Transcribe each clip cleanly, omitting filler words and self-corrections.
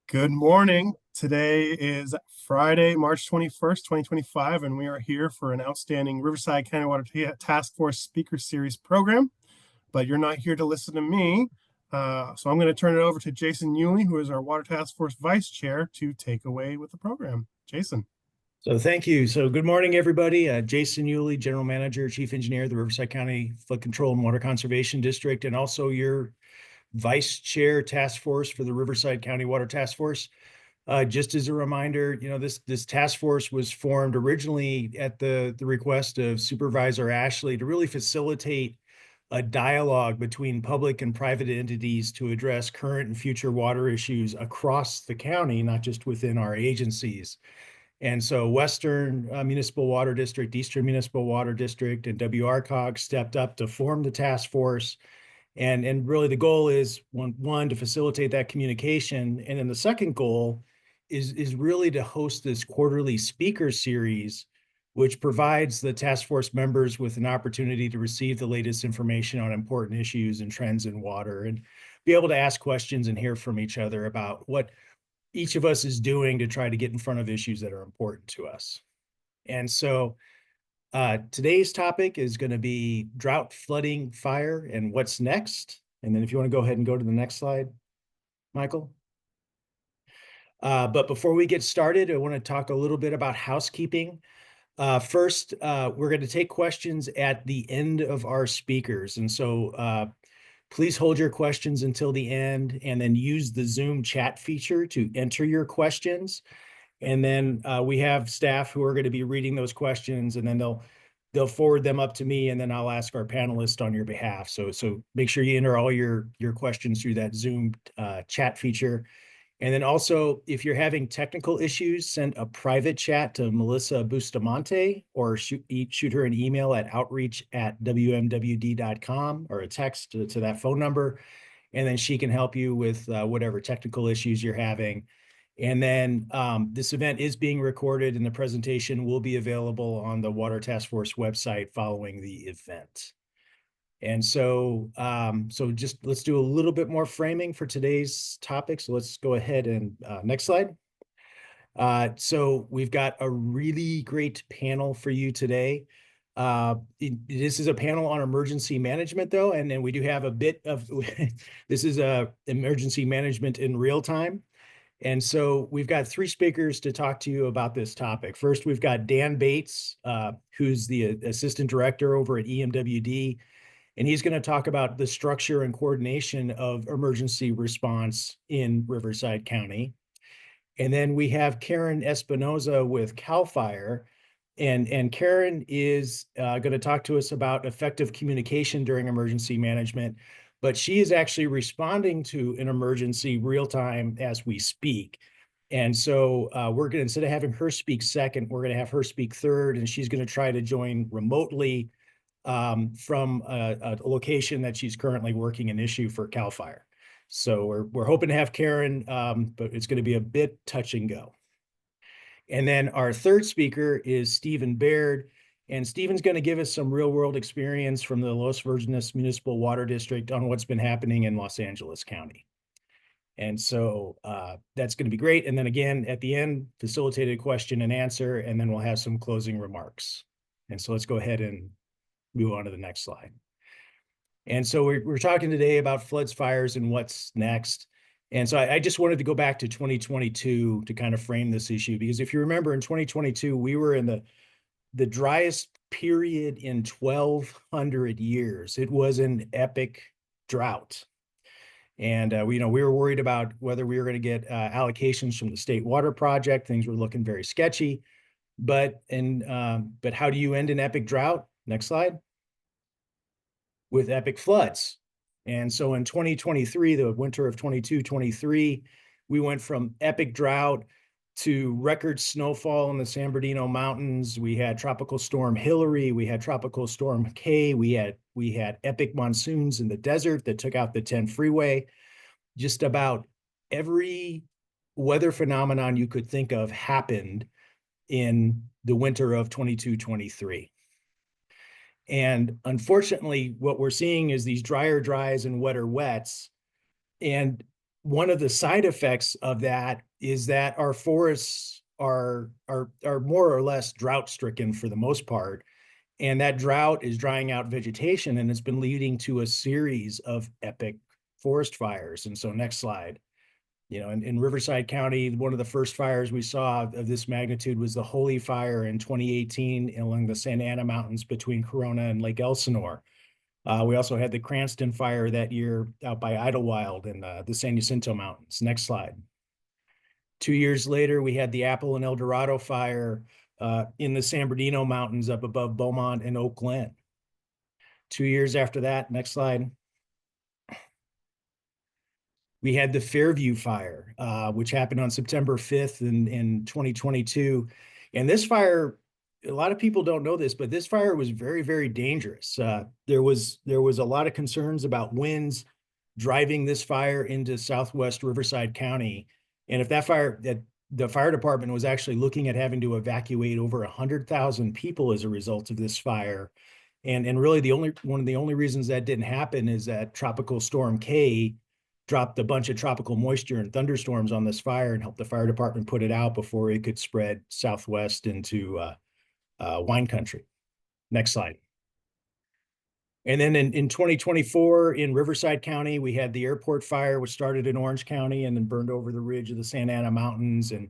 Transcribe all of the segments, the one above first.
Good morning. Today is Friday, March 21st, 2025, and we are here for an outstanding Riverside County Water Task Force Speaker Series program. But you're not here to listen to me. So I'm going to turn it over to Jason Yulee, who is our Water Task Force Vice Chair, to take away with the program. Jason. So thank you. So good morning, everybody. Jason Yulee, General Manager, Chief Engineer of the Riverside County Flood Control and Water Conservation District, and also your Vice Chair Task Force for the Riverside County Water Task Force. Just as a reminder, this task force was formed originally at the request of Supervisor Ashley to really facilitate a dialogue between public and private entities to address current and future water issues across the county, not just within our agencies. And so Western Municipal Water District, Eastern Municipal Water District, and WRCOG stepped up to form the task force. And really the goal is one to facilitate that communication. And then the second goal is really to host this quarterly speaker series, which provides the task force members with an opportunity to receive the latest information on important issues and trends in water and be able to ask questions and hear from each other about what each of us is doing to try to get in front of issues that are important to us. And so today's topic is going to be drought, flooding, fire, and what's next. And then if you want to go ahead and go to the next slide, Michael. But before we get started, I want to talk a little bit about housekeeping. First, we're going to take questions at the end of our speakers. And so please hold your questions until the end and then use the Zoom chat feature to enter your questions. And then we have staff who are going to be reading those questions, and then they'll forward them up to me, and then I'll ask our panelists on your behalf. So make sure you enter all your questions through that Zoom chat feature. And then also, if you're having technical issues, send a private chat to Melissa Bustamante or shoot her an email at outreach@wmwd.com or a text to that phone number. And then she can help you with whatever technical issues you're having. And then this event is being recorded and the presentation will be available on the Water Task Force website following the event. And so, just let's do a little bit more framing for today's topic. So let's go ahead and next slide. So we've got a really great panel for you today. This is a panel on emergency management, though, and then we do have a bit of this is emergency management in real time. And so we've got three speakers to talk to you about this topic. First, we've got Dan Bates, who's the Assistant Director over at EMWD, and he's going to talk about the structure and coordination of emergency response in Riverside County. And then we have Karen Espinoza with CAL FIRE, and Karen is going to talk to us about effective communication during emergency management, but she is actually responding to an emergency real time as we speak. And so we're going to, instead of having her speak second, we're going to have her speak third, and she's going to try to join remotely from a location that she's currently working an issue for CAL FIRE. So we're hoping to have Karen, but it's going to be a bit touch and go. And then our third speaker is Stephen Baird. And Stephen's going to give us some real world experience from the Los Virgenes Municipal Water District on what's been happening in Los Angeles County. And so that's going to be great. And then again, at the end, facilitated question and answer, and then we'll have some closing remarks. And so let's go ahead and move on to the next slide. And so we're talking today about floods, fires, and what's next. And so I just wanted to go back to 2022 to kind of frame this issue, because if you remember in 2022, we were in the driest period in 1,200 years. It was an epic drought. And we were worried about whether we were going to get allocations from the State Water Project. Things were looking very sketchy. But how do you end an epic drought? Next slide. With epic floods. And so in 2023, the winter of 22-23, we went from epic drought to record snowfall in the San Bernardino Mountains. We had Tropical Storm Hillary. We had Tropical Storm Kay. We had epic monsoons in the desert that took out the 10 freeway. Just about every weather phenomenon you could think of happened in the winter of 22-23. And unfortunately, what we're seeing is these drier dries and wetter wets. And one of the side effects of that is that our forests are more or less drought stricken for the most part. And that drought is drying out vegetation, and it's been leading to a series of epic forest fires. And so next slide. In Riverside County, one of the first fires we saw of this magnitude was the Holy Fire in 2018 along the Santa Ana Mountains between Corona and Lake Elsinore. We also had the Cranston Fire that year out by Idlewild in the San Jacinto Mountains. Next slide. 2 years later, we had the Apple and El Dorado Fire in the San Bernardino Mountains up above Beaumont and Oak Glen. 2 years after that, next slide, we had the Fairview Fire, which happened on September 5th in 2022. And this fire, a lot of people don't know this, but this fire was very, very dangerous. There was a lot of concerns about winds driving this fire into southwest Riverside County. And if the fire department was actually looking at having to evacuate over 100,000 people as a result of this fire. And really one of the only reasons that didn't happen is that Tropical Storm K dropped a bunch of tropical moisture and thunderstorms on this fire and helped the fire department put it out before it could spread southwest into wine country. Next slide. And then in 2024 in Riverside County, we had the airport fire, which started in Orange County and then burned over the ridge of the Santa Ana Mountains and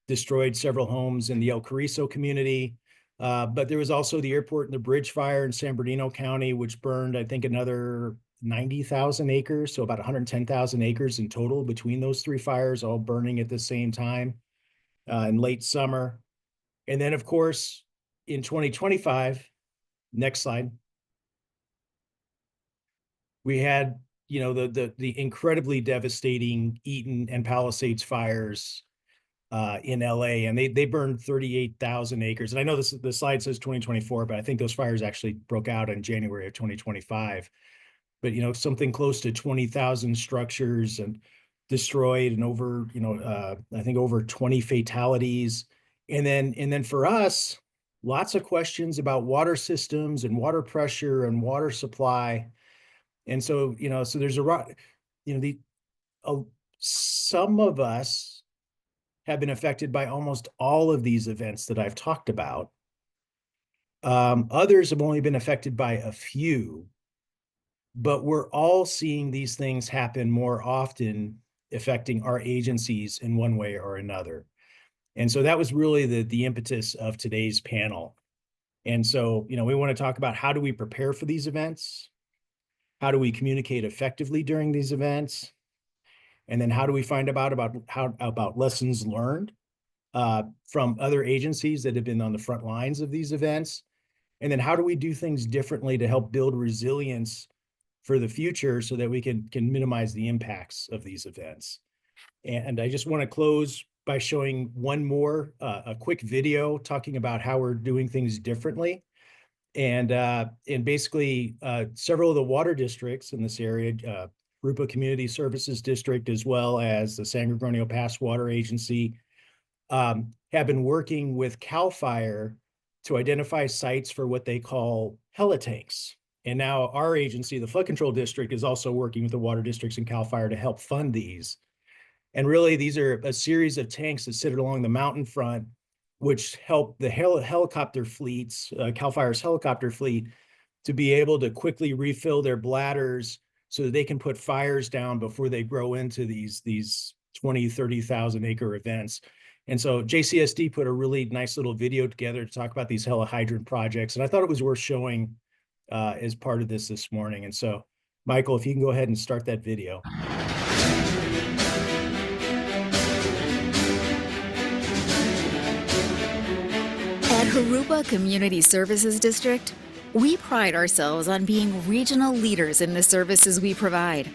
destroyed several homes in the El Carrizo community. But there was also the airport and the bridge fire in San Bernardino County, which burned, I think, another 90,000 acres, so about 110,000 acres in total between those three fires, all burning at the same time in late summer. And then, of course, in 2025, next slide, we had, the incredibly devastating Eaton and Palisades fires in LA, and they burned 38,000 acres. And I know the slide says 2024, but I think those fires actually broke out in January of 2025. But something close to 20,000 structures and destroyed, and over I think over 20 fatalities. And then for us, lots of questions about water systems and water pressure and water supply. And so so there's some of us have been affected by almost all of these events that I've talked about. Others have only been affected by a few, but we're all seeing these things happen more often, affecting our agencies in one way or another. And so that was really the impetus of today's panel. And so, we want to talk about how do we prepare for these events? How do we communicate effectively during these events? And then how do we find about lessons learned from other agencies that have been on the front lines of these events? And then how do we do things differently to help build resilience for the future so that we can minimize the impacts of these events? And I just want to close by showing one more, a quick video talking about how we're doing things differently. And basically several of the water districts in this area, Rupa Community Services District, as well as the San Gorgonio Pass Water Agency, have been working with CAL FIRE to identify sites for what they call helitanks. And now our agency, the Flood Control District, is also working with the water districts and CAL FIRE to help fund these. And really, these are a series of tanks that sit along the mountain front, which help the helicopter fleets, CAL FIRE's helicopter fleet, to be able to quickly refill their bladders so that they can put fires down before they grow into these 20, 30,000 acre events. And so JCSD put a really nice little video together to talk about these helihydrant projects. And I thought it was worth showing as part of this morning. And so, Michael, if you can go ahead and start that video. At Harupa Community Services District, we pride ourselves on being regional leaders in the services we provide.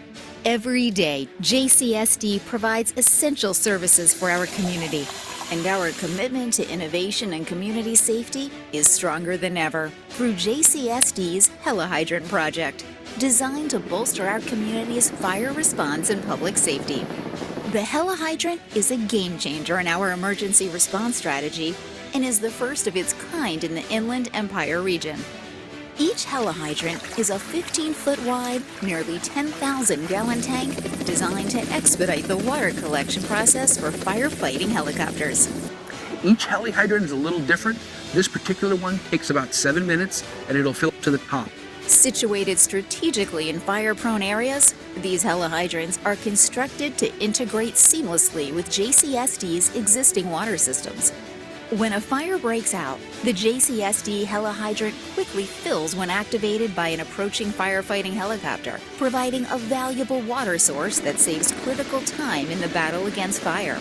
Every day, JCSD provides essential services for our community, and our commitment to innovation and community safety is stronger than ever through JCSD's Helihydrant Project, designed to bolster our community's fire response and public safety. The Helihydrant is a game changer in our emergency response strategy and is the first of its kind in the Inland Empire region. Each helihydrant is a 15-foot wide, nearly 10,000-gallon tank designed to expedite the water collection process for firefighting helicopters. Each helihydrant is a little different. This particular one takes about 7 minutes and it'll fill up to the top. Situated strategically in fire-prone areas, these helihydrants are constructed to integrate seamlessly with JCSD's existing water systems. When a fire breaks out, the JCSD helihydrant quickly fills when activated by an approaching firefighting helicopter, providing a valuable water source that saves critical time in the battle against fire.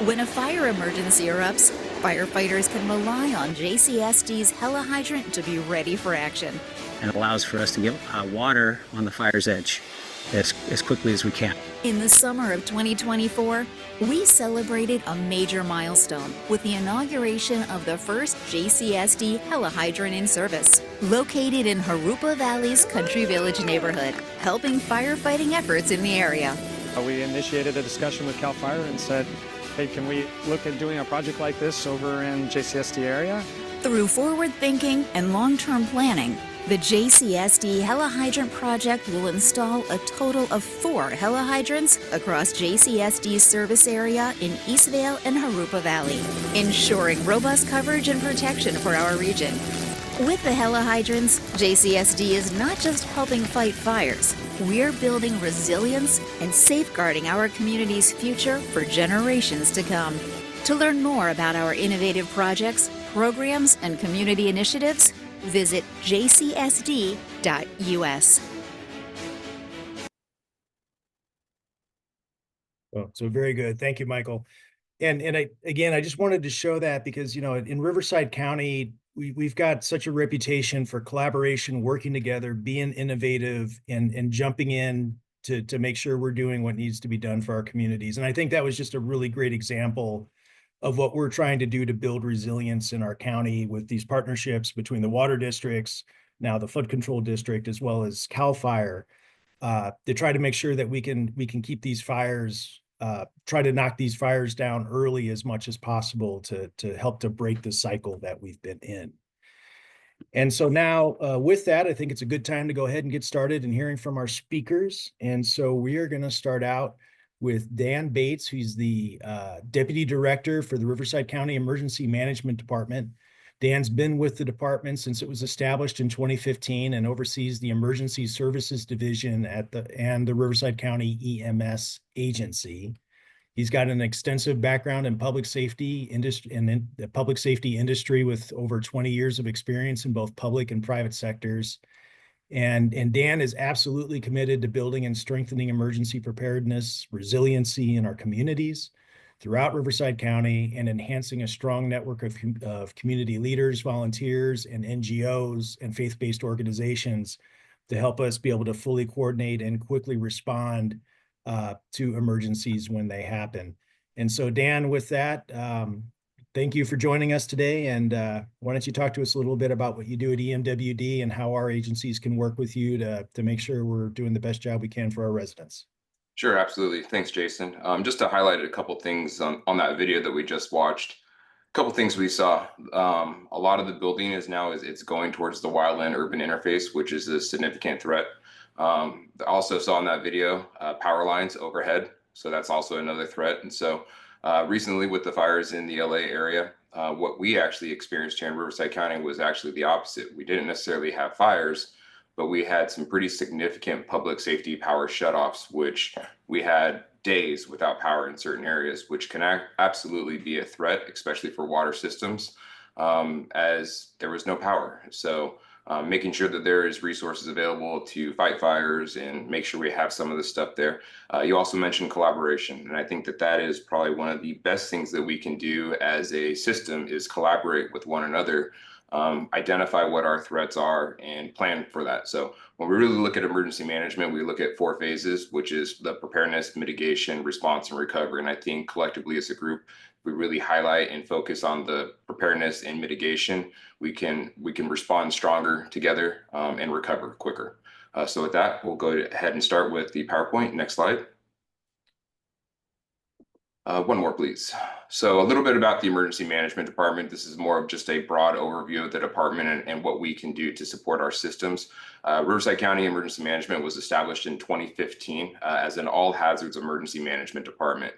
When a fire emergency erupts, firefighters can rely on JCSD's helihydrant to be ready for action. And it allows for us to get water on the fire's edge as quickly as we can. In the summer of 2024, we celebrated a major milestone with the inauguration of the first JCSD helihydrant in service, located in Jurupa Valley's Country Village neighborhood, helping firefighting efforts in the area. We initiated a discussion with CAL FIRE and said, hey, can we look at doing a project like this over in JCSD area? Through forward thinking and long-term planning, the JCSD helihydrant project will install a total of 4 helihydrants across JCSD's service area in Eastvale and Jurupa Valley, ensuring robust coverage and protection for our region. With the helihydrants, JCSD is not just helping fight fires, we're building resilience and safeguarding our community's future for generations to come. To learn more about our innovative projects, programs, and community initiatives, visit jcsd.us. So very good. Thank you, Michael. And I just wanted to show that because, in Riverside County, we've got such a reputation for collaboration, working together, being innovative, and jumping in to make sure we're doing what needs to be done for our communities. And I think that was just a really great example of what we're trying to do to build resilience in our county with these partnerships between the water districts, now the flood control district, as well as CAL FIRE, to try to make sure that we can keep these fires, try to knock these fires down early as much as possible to help to break the cycle that we've been in. And so now with that, I think it's a good time to go ahead and get started and hearing from our speakers. And so we are going to start out with Dan Bates, who's the Deputy Director for the Riverside County Emergency Management Department. Dan's been with the department since it was established in 2015 and oversees the Emergency Services Division and the Riverside County EMS Agency. He's got an extensive background in public safety industry and in the public safety industry with over 20 years of experience in both public and private sectors. And Dan is absolutely committed to building and strengthening emergency preparedness, resiliency in our communities throughout Riverside County, and enhancing a strong network of community leaders, volunteers, and NGOs and faith-based organizations to help us be able to fully coordinate and quickly respond to emergencies when they happen. And so, Dan, with that, thank you for joining us today. And why don't you talk to us a little bit about what you do at EMWD and how our agencies can work with you to make sure we're doing the best job we can for our residents. Sure, absolutely. Thanks, Jason. Just to highlight a couple things on that video that we just watched. A couple things we saw. A lot of the building it's going towards the wildland urban interface, which is a significant threat. Also saw in that video power lines overhead, so that's also another threat. And so recently with the fires in the LA area, what we actually experienced here in Riverside County was actually the opposite. We didn't necessarily have fires, but we had some pretty significant public safety power shutoffs, which we had days without power in certain areas, which can absolutely be a threat, especially for water systems, as there was no power. So making sure that there is resources available to fight fires and make sure we have some of the stuff there. You also mentioned collaboration, and I think that is probably one of the best things that we can do as a system is collaborate with one another, identify what our threats are, and plan for that. So when we really look at emergency management, we look at 4 phases, which is the preparedness, mitigation, response, and recovery. And I think collectively as a group, we really highlight and focus on the preparedness and mitigation, we can respond stronger together and recover quicker. So with that, we'll go ahead and start with the PowerPoint. Next slide. One more, please. So a little bit about the Emergency Management Department. This is more of just a broad overview of the department and what we can do to support our systems. Riverside County Emergency Management was established in 2015 as an all hazards emergency management department.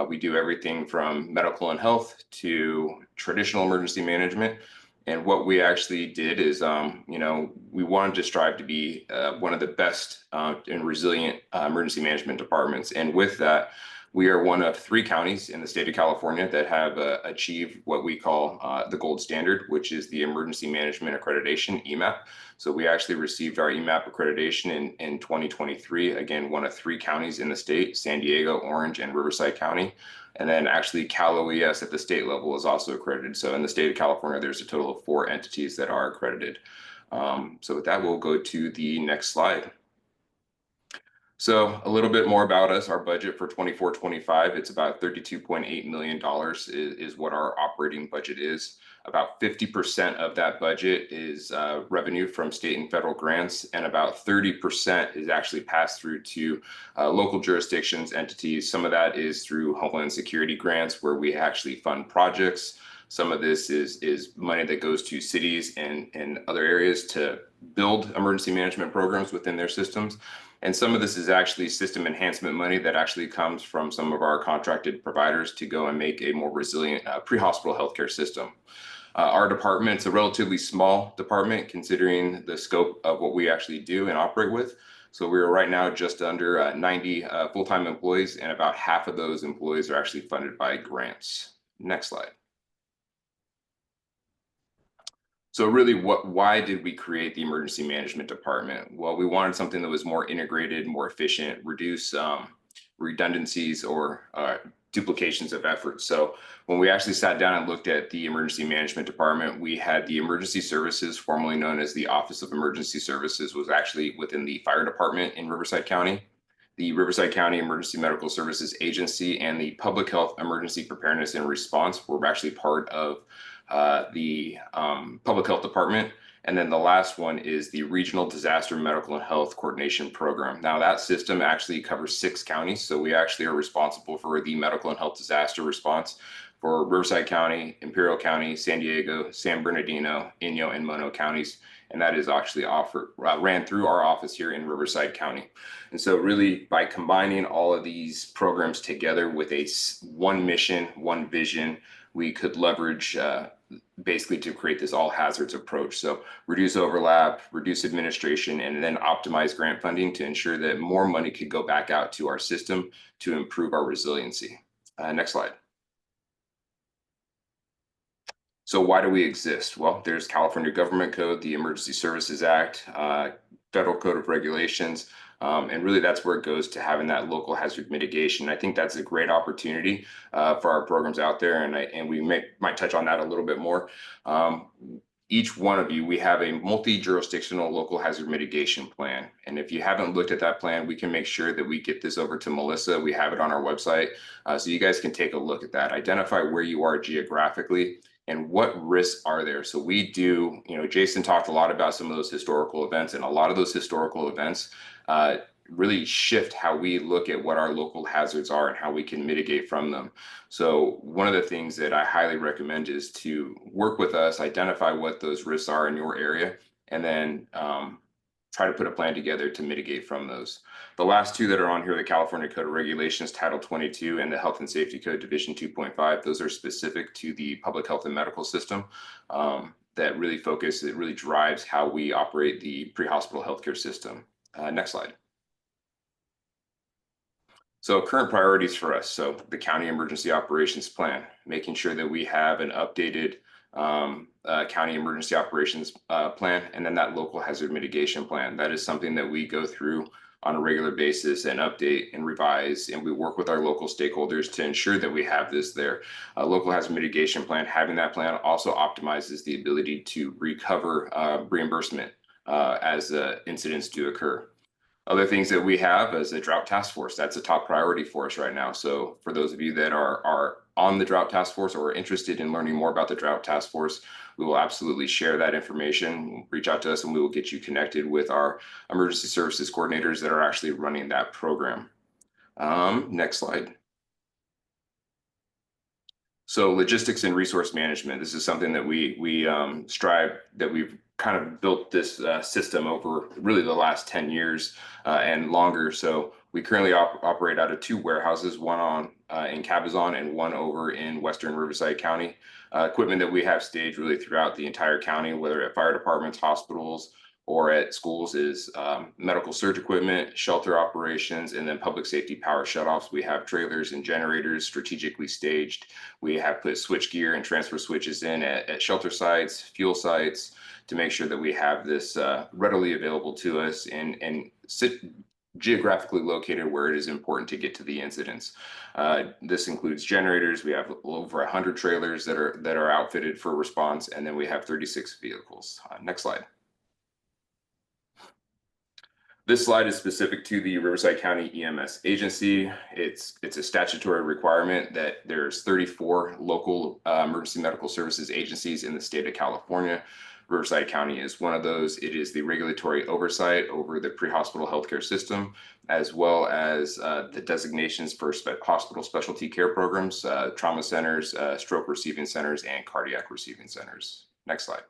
We do everything from medical and health to traditional emergency management. And what we actually did is, we wanted to strive to be one of the best and resilient emergency management departments. And with that, we are one of 3 counties in the state of California that have achieved what we call the gold standard, which is the Emergency Management Accreditation, EMAP. So we actually received our EMAP accreditation in 2023. Again, one of 3 counties in the state, San Diego, Orange, and Riverside County. And then actually Cal OES at the state level is also accredited. So in the state of California, there's a total of 4 entities that are accredited. So with that, we'll go to the next slide. So a little bit more about us. Our budget for 24-25, it's about $32.8 million is what our operating budget is. About 50% of that budget is revenue from state and federal grants, and about 30% is actually passed through to local jurisdictions, entities. Some of that is through Homeland Security grants, where we actually fund projects. Some of this is money that goes to cities and other areas to build emergency management programs within their systems. And some of this is actually system enhancement money that actually comes from some of our contracted providers to go and make a more resilient pre-hospital healthcare system. Our department's a relatively small department considering the scope of what we actually do and operate with. So we're right now just under 90 full-time employees, and about half of those employees are actually funded by grants. Next slide. So really, why did we create the emergency management department? Well, we wanted something that was more integrated, more efficient, reduce redundancies or duplications of effort. So when we actually sat down and looked at the emergency management department, we had the emergency services, formerly known as the Office of Emergency Services, was actually within the fire department in Riverside County. The Riverside County Emergency Medical Services Agency and the Public Health Emergency Preparedness and Response were actually part of the Public Health Department. And then the last one is the Regional Disaster Medical and Health Coordination Program. Now that system actually covers 6 counties. So we actually are responsible for the medical and health disaster response for Riverside County, Imperial County, San Diego, San Bernardino, Inyo, and Mono counties. And that is actually ran through our office here in Riverside County. And so really by combining all of these programs together with one mission, one vision, we could leverage basically to create this all hazards approach. So reduce overlap, reduce administration, and then optimize grant funding to ensure that more money could go back out to our system to improve our resiliency. Next slide. So why do we exist? Well, there's California Government Code, the Emergency Services Act, Federal Code of Regulations, and really that's where it goes to having that local hazard mitigation. I think that's a great opportunity for our programs out there, and we might touch on that a little bit more. Each one of you, we have a multi-jurisdictional local hazard mitigation plan. And if you haven't looked at that plan, we can make sure that we get this over to Melissa. We have it on our website. So you guys can take a look at that, identify where you are geographically and what risks are there. So we do, Jason talked a lot about some of those historical events, and a lot of those historical events really shift how we look at what our local hazards are and how we can mitigate from them. So one of the things that I highly recommend is to work with us, identify what those risks are in your area, and then try to put a plan together to mitigate from those. The last 2 that are on here, the California Code of Regulations, Title 22, and the Health and Safety Code, Division 2.5, those are specific to the public health and medical system that really it really drives how we operate the pre-hospital healthcare system. Next slide. So current priorities for us. So the County Emergency Operations Plan, making sure that we have an updated County Emergency Operations Plan, and then that local hazard mitigation plan. That is something that we go through on a regular basis and update and revise, and we work with our local stakeholders to ensure that we have this there. Local hazard mitigation plan, having that plan also optimizes the ability to recover reimbursement as incidents do occur. Other things that we have is a drought task force. That's a top priority for us right now. So for those of you that are on the drought task force or are interested in learning more about the drought task force, we will absolutely share that information. Reach out to us and we will get you connected with our emergency services coordinators that are actually running that program. Next slide. So logistics and resource management, this is something that we strive, that we've kind of built this system over really the last 10 years and longer. So we currently operate out of 2 warehouses, one on in Cabazon and one over in Western Riverside County. Equipment that we have staged really throughout the entire county, whether at fire departments, hospitals, or at schools, is medical surge equipment, shelter operations, and then public safety power shutoffs. We have trailers and generators strategically staged. We have put switch gear and transfer switches in at shelter sites, fuel sites, to make sure that we have this readily available to us and sit geographically located where it is important to get to the incidents. This includes generators. We have over 100 trailers that are outfitted for response, and then we have 36 vehicles. Next slide. This slide is specific to the Riverside County EMS agency. It's a statutory requirement that there's 34 local emergency medical services agencies in the state of California. Riverside County is one of those. It is the regulatory oversight over the pre-hospital healthcare system, as well as the designations for hospital specialty care programs, trauma centers, stroke receiving centers, and cardiac receiving centers. Next slide.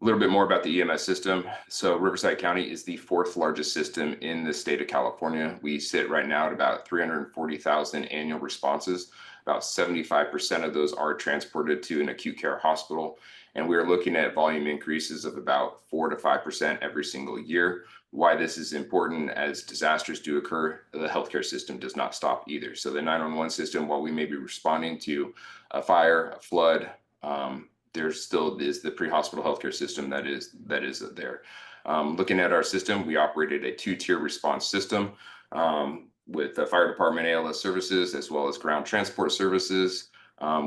A little bit more about the EMS system. So Riverside County is the 4th largest system in the state of California. We sit right now at about 340,000 annual responses. About 75% of those are transported to an acute care hospital. And we are looking at volume increases of about 4 to 5% every single year. Why this is important: as disasters do occur, the healthcare system does not stop either. So the 911 system, while we may be responding to a fire, a flood, there still is the pre-hospital healthcare system that is there. Looking at our system, we operated a 2-tier response system with the fire department ALS services, as well as ground transport services.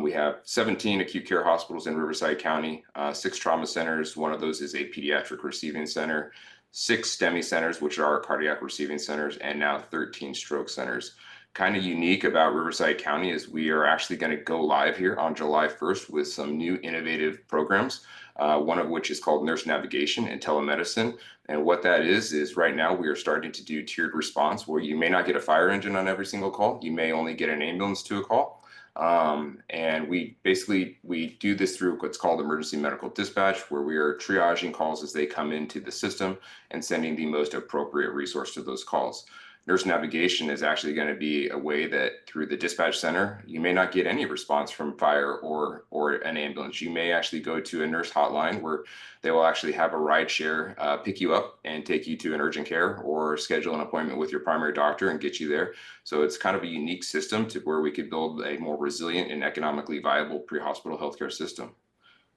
We have 17 acute care hospitals in Riverside County, 6 trauma centers. One of those is a pediatric receiving center, 6 STEMI centers, which are our cardiac receiving centers, and now 13 stroke centers. Kind of unique about Riverside County is we are actually going to go live here on July 1st with some new innovative programs, one of which is called nurse navigation and telemedicine. And what that is right now we are starting to do tiered response, where you may not get a fire engine on every single call. You may only get an ambulance to a call. And we do this through what's called emergency medical dispatch, where we are triaging calls as they come into the system and sending the most appropriate resource to those calls. Nurse navigation is actually going to be a way that through the dispatch center, you may not get any response from fire or an ambulance. You may actually go to a nurse hotline where they will actually have a ride share pick you up and take you to an urgent care, or schedule an appointment with your primary doctor and get you there. So it's kind of a unique system to where we could build a more resilient and economically viable pre-hospital healthcare system.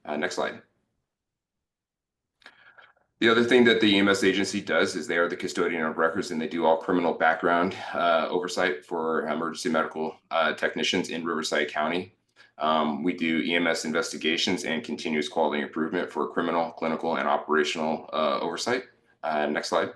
Next slide. The other thing that the EMS agency does is they are the custodian of records, and they do all criminal background oversight for emergency medical technicians in Riverside County. We do EMS investigations and continuous quality improvement for criminal, clinical, and operational oversight. Next slide.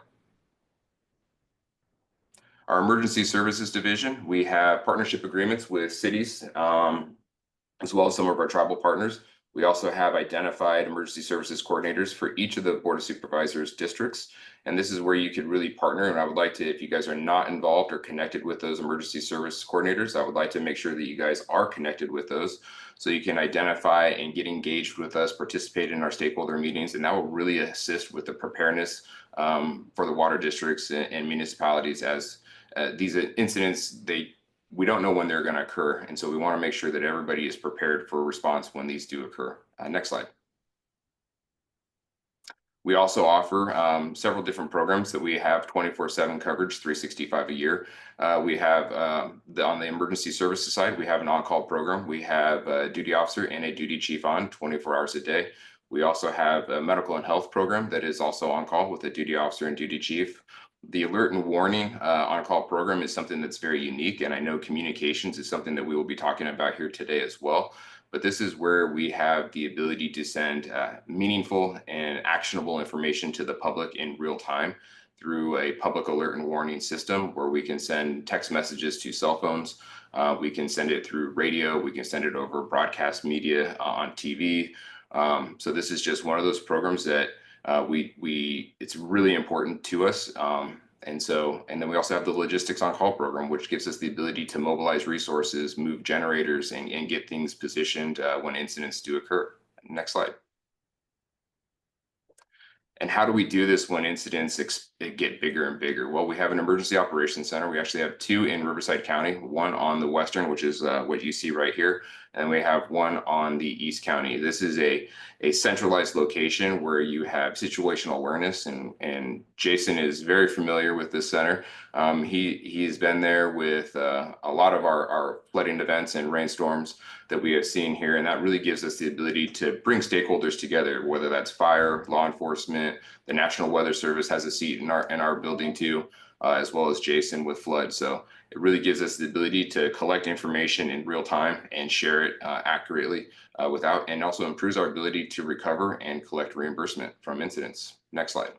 Our emergency services division, we have partnership agreements with cities, as well as some of our tribal partners. We also have identified emergency services coordinators for each of the Board of Supervisors districts. And this is where you could really partner. And I would like to, if you guys are not involved or connected with those emergency service coordinators, I would like to make sure that you guys are connected with those, so you can identify and get engaged with us, participate in our stakeholder meetings, and that will really assist with the preparedness for the water districts and municipalities, as these incidents, we don't know when they're going to occur. And so we want to make sure that everybody is prepared for a response when these do occur. Next slide. We also offer several different programs that we have 24/7 coverage, 365 a year. We have on the emergency services side, we have an on-call program. We have a duty officer and a duty chief on 24 hours a day. We also have a medical and health program that is also on call with a duty officer and duty chief. The alert and warning on-call program is something that's very unique, and I know communications is something that we will be talking about here today as well. But this is where we have the ability to send meaningful and actionable information to the public in real time through a public alert and warning system, where we can send text messages to cell phones. We can send it through radio. We can send it over broadcast media on TV. So this is just one of those programs that it's really important to us. And then we also have the logistics on call program, which gives us the ability to mobilize resources, move generators, and get things positioned when incidents do occur. Next slide. And how do we do this when incidents get bigger and bigger? Well, we have an emergency operations center. We actually have two in Riverside County, one on the western, which is what you see right here, and we have one on the East County. This is a centralized location where you have situational awareness, and Jason is very familiar with this center. He's been there with a lot of our flooding events and rainstorms that we have seen here, and that really gives us the ability to bring stakeholders together, whether that's fire, law enforcement, the National Weather Service has a seat in our building too, as well as Jason with flood. So it really gives us the ability to collect information in real time and share it accurately and also improves our ability to recover and collect reimbursement from incidents. Next slide.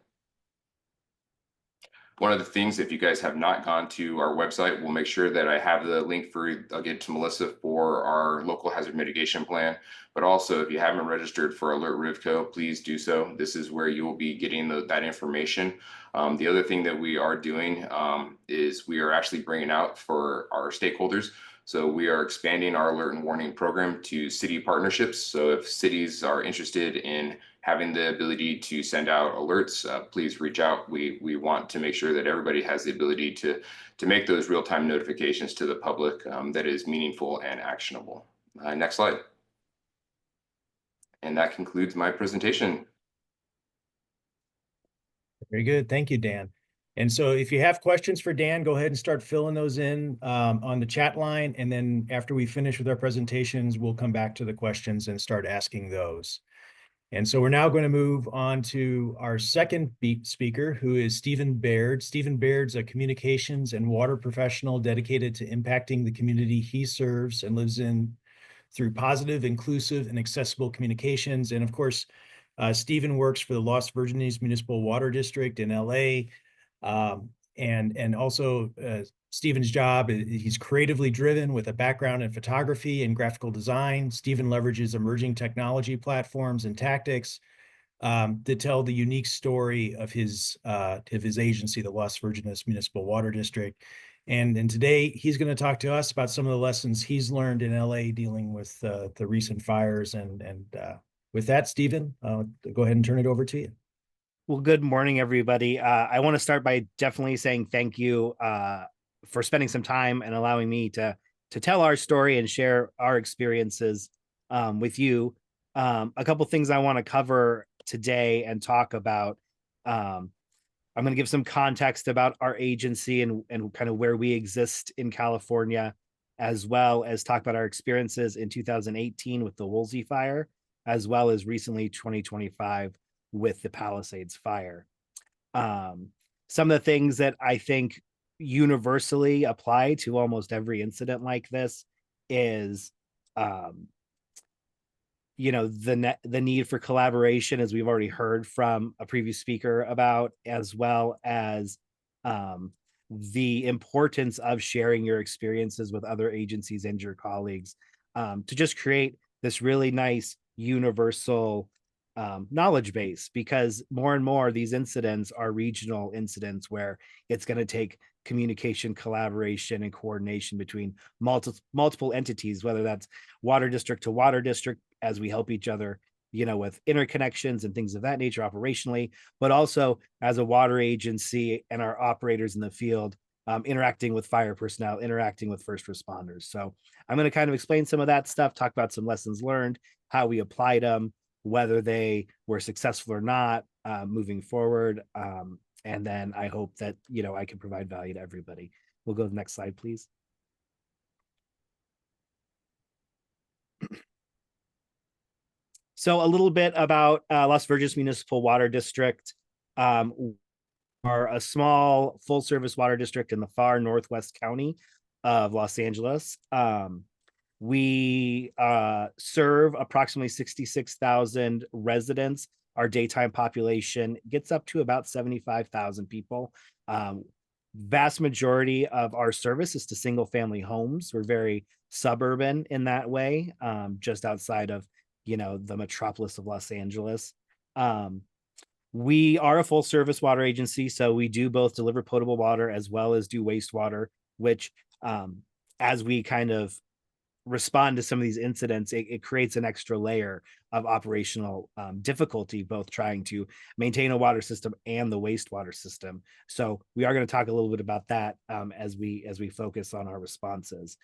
One of the things, if you guys have not gone to our website, we'll make sure that I have the link I'll get to Melissa for our local hazard mitigation plan. But also, if you haven't registered for Alert Rivco, please do so. This is where you will be getting that information. The other thing that we are doing is we are actually bringing out for our stakeholders. So we are expanding our alert and warning program to city partnerships. So if cities are interested in having the ability to send out alerts, please reach out. We want to make sure that everybody has the ability to make those real-time notifications to the public that is meaningful and actionable. Next slide. And that concludes my presentation. Very good. Thank you, Dan. And so if you have questions for Dan, go ahead and start filling those in on the chat line. And then after we finish with our presentations, we'll come back to the questions and start asking those. And so we're now going to move on to our second speaker, who is Stephen Baird. Stephen Baird's a communications and water professional dedicated to impacting the community he serves and lives in through positive, inclusive, and accessible communications. And of course, Stephen works for the Los Virgenes Municipal Water District in LA. And also Stephen's job, he's creatively driven with a background in photography and graphical design. Stephen leverages emerging technology platforms and tactics to tell the unique story of his agency, the Los Virgenes Municipal Water District. And today he's going to talk to us about some of the lessons he's learned in LA dealing with the recent fires. And with that, Stephen, go ahead and turn it over to you. Well, good morning, everybody. I want to start by definitely saying thank you for spending some time and allowing me to tell our story and share our experiences with you. A couple things I want to cover today and talk about. I'm going to give some context about our agency and kind of where we exist in California, as well as talk about our experiences in 2018 with the Woolsey fire, as well as recently 2025 with the Palisades fire. Some of the things that I think universally apply to almost every incident like this is, the need for collaboration, as we've already heard from a previous speaker about, as well as the importance of sharing your experiences with other agencies and your colleagues to just create this really nice universal knowledge base, because more and more these incidents are regional incidents where it's going to take communication, collaboration, and coordination between multiple entities, whether that's water district to water district, as we help each other, with interconnections and things of that nature operationally, but also as a water agency and our operators in the field interacting with fire personnel, interacting with first responders. So I'm going to kind of explain some of that stuff, talk about some lessons learned, how we applied them, whether they were successful or not moving forward. And then I hope that, I can provide value to everybody. We'll go to the next slide, please. So a little bit about Las Virgenes Municipal Water District. Are a small full-service water district in the far northwest county of Los Angeles. We serve approximately 66,000 residents. Our daytime population gets up to about 75,000 people. Vast majority of our service is to single-family homes. We're very suburban in that way, just outside of, the metropolis of Los Angeles. We are a full service water agency, so we do both deliver potable water as well as do wastewater, which as we kind of respond to some of these incidents, it creates an extra layer of operational difficulty, both trying to maintain a water system and the wastewater system. So we are going to talk a little bit about that as we focus on our responses.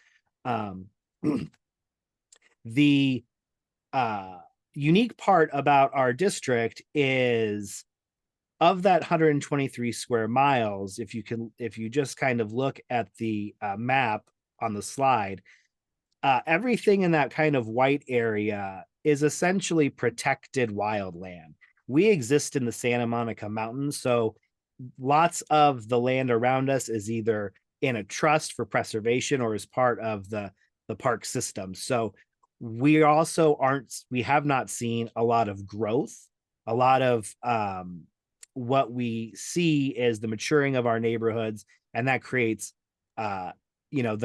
Um, the unique part about our district is, of that 123 square miles, if you just kind of look at the map on the slide, everything in that kind of white area is essentially protected wildland. We exist in the Santa Monica Mountains, so lots of the land around us is either in a trust for preservation or is part of the park system. So we have not seen a lot of growth. A lot of what we see is the maturing of our neighborhoods, and that creates the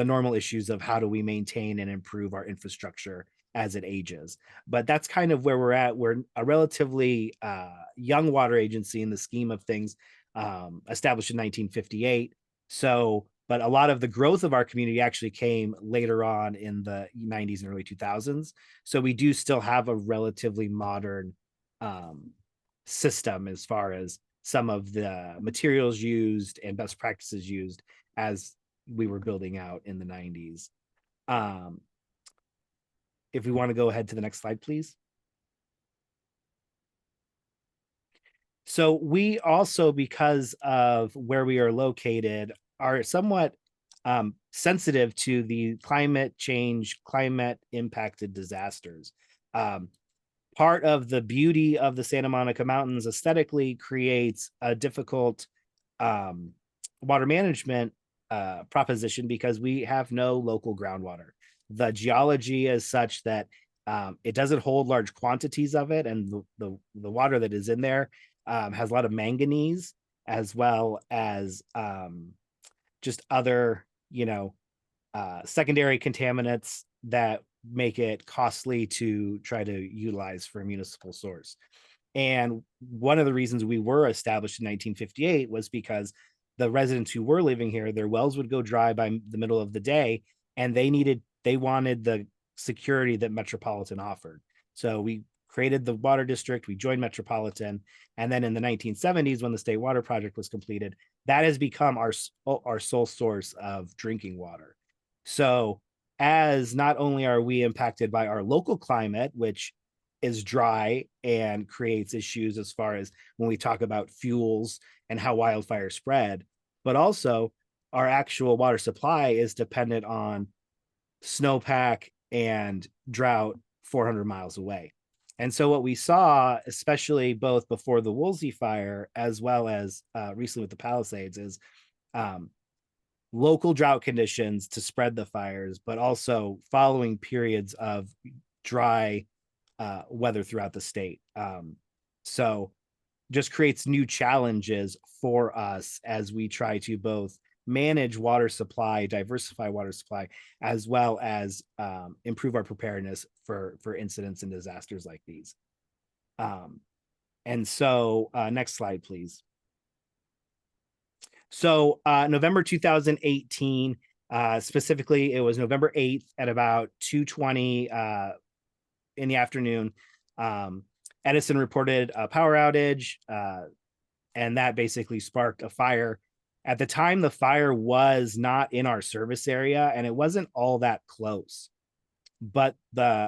normal issues of how do we maintain and improve our infrastructure as it ages. But that's kind of where we're at. We're a relatively young water agency in the scheme of things, established in 1958. So, but a lot of the growth of our community actually came later on in the 90s and early 2000s. So we do still have a relatively modern system as far as some of the materials used and best practices used as we were building out in the 90s. If we want to go ahead to the next slide, please. So we also, because of where we are located, are somewhat sensitive to the climate change, climate impacted disasters. Part of the beauty of the Santa Monica Mountains aesthetically creates a difficult water management proposition because we have no local groundwater. The geology is such that it doesn't hold large quantities of it, and the water that is in there has a lot of manganese, as well as just other secondary contaminants that make it costly to try to utilize for a municipal source. And one of the reasons we were established in 1958 was because the residents who were living here, their wells would go dry by the middle of the day, and they wanted the security that Metropolitan offered. So we created the water district, we joined Metropolitan, and then in the 1970s, when the State Water Project was completed, that has become our sole source of drinking water. So as not only are we impacted by our local climate, which is dry and creates issues as far as when we talk about fuels and how wildfires spread, but also our actual water supply is dependent on snowpack and drought 400 miles away. And so what we saw, especially both before the Woolsey fire as well as recently with the Palisades, is local drought conditions to spread the fires, but also following periods of dry weather throughout the state. So just creates new challenges for us as we try to both manage water supply, diversify water supply, as well as improve our preparedness for incidents and disasters like these. And so next slide, please. So November 2018, specifically, it was November 8th at about 2:20 in the afternoon. Edison reported a power outage, and that basically sparked a fire. At the time, the fire was not in our service area, and it wasn't all that close. But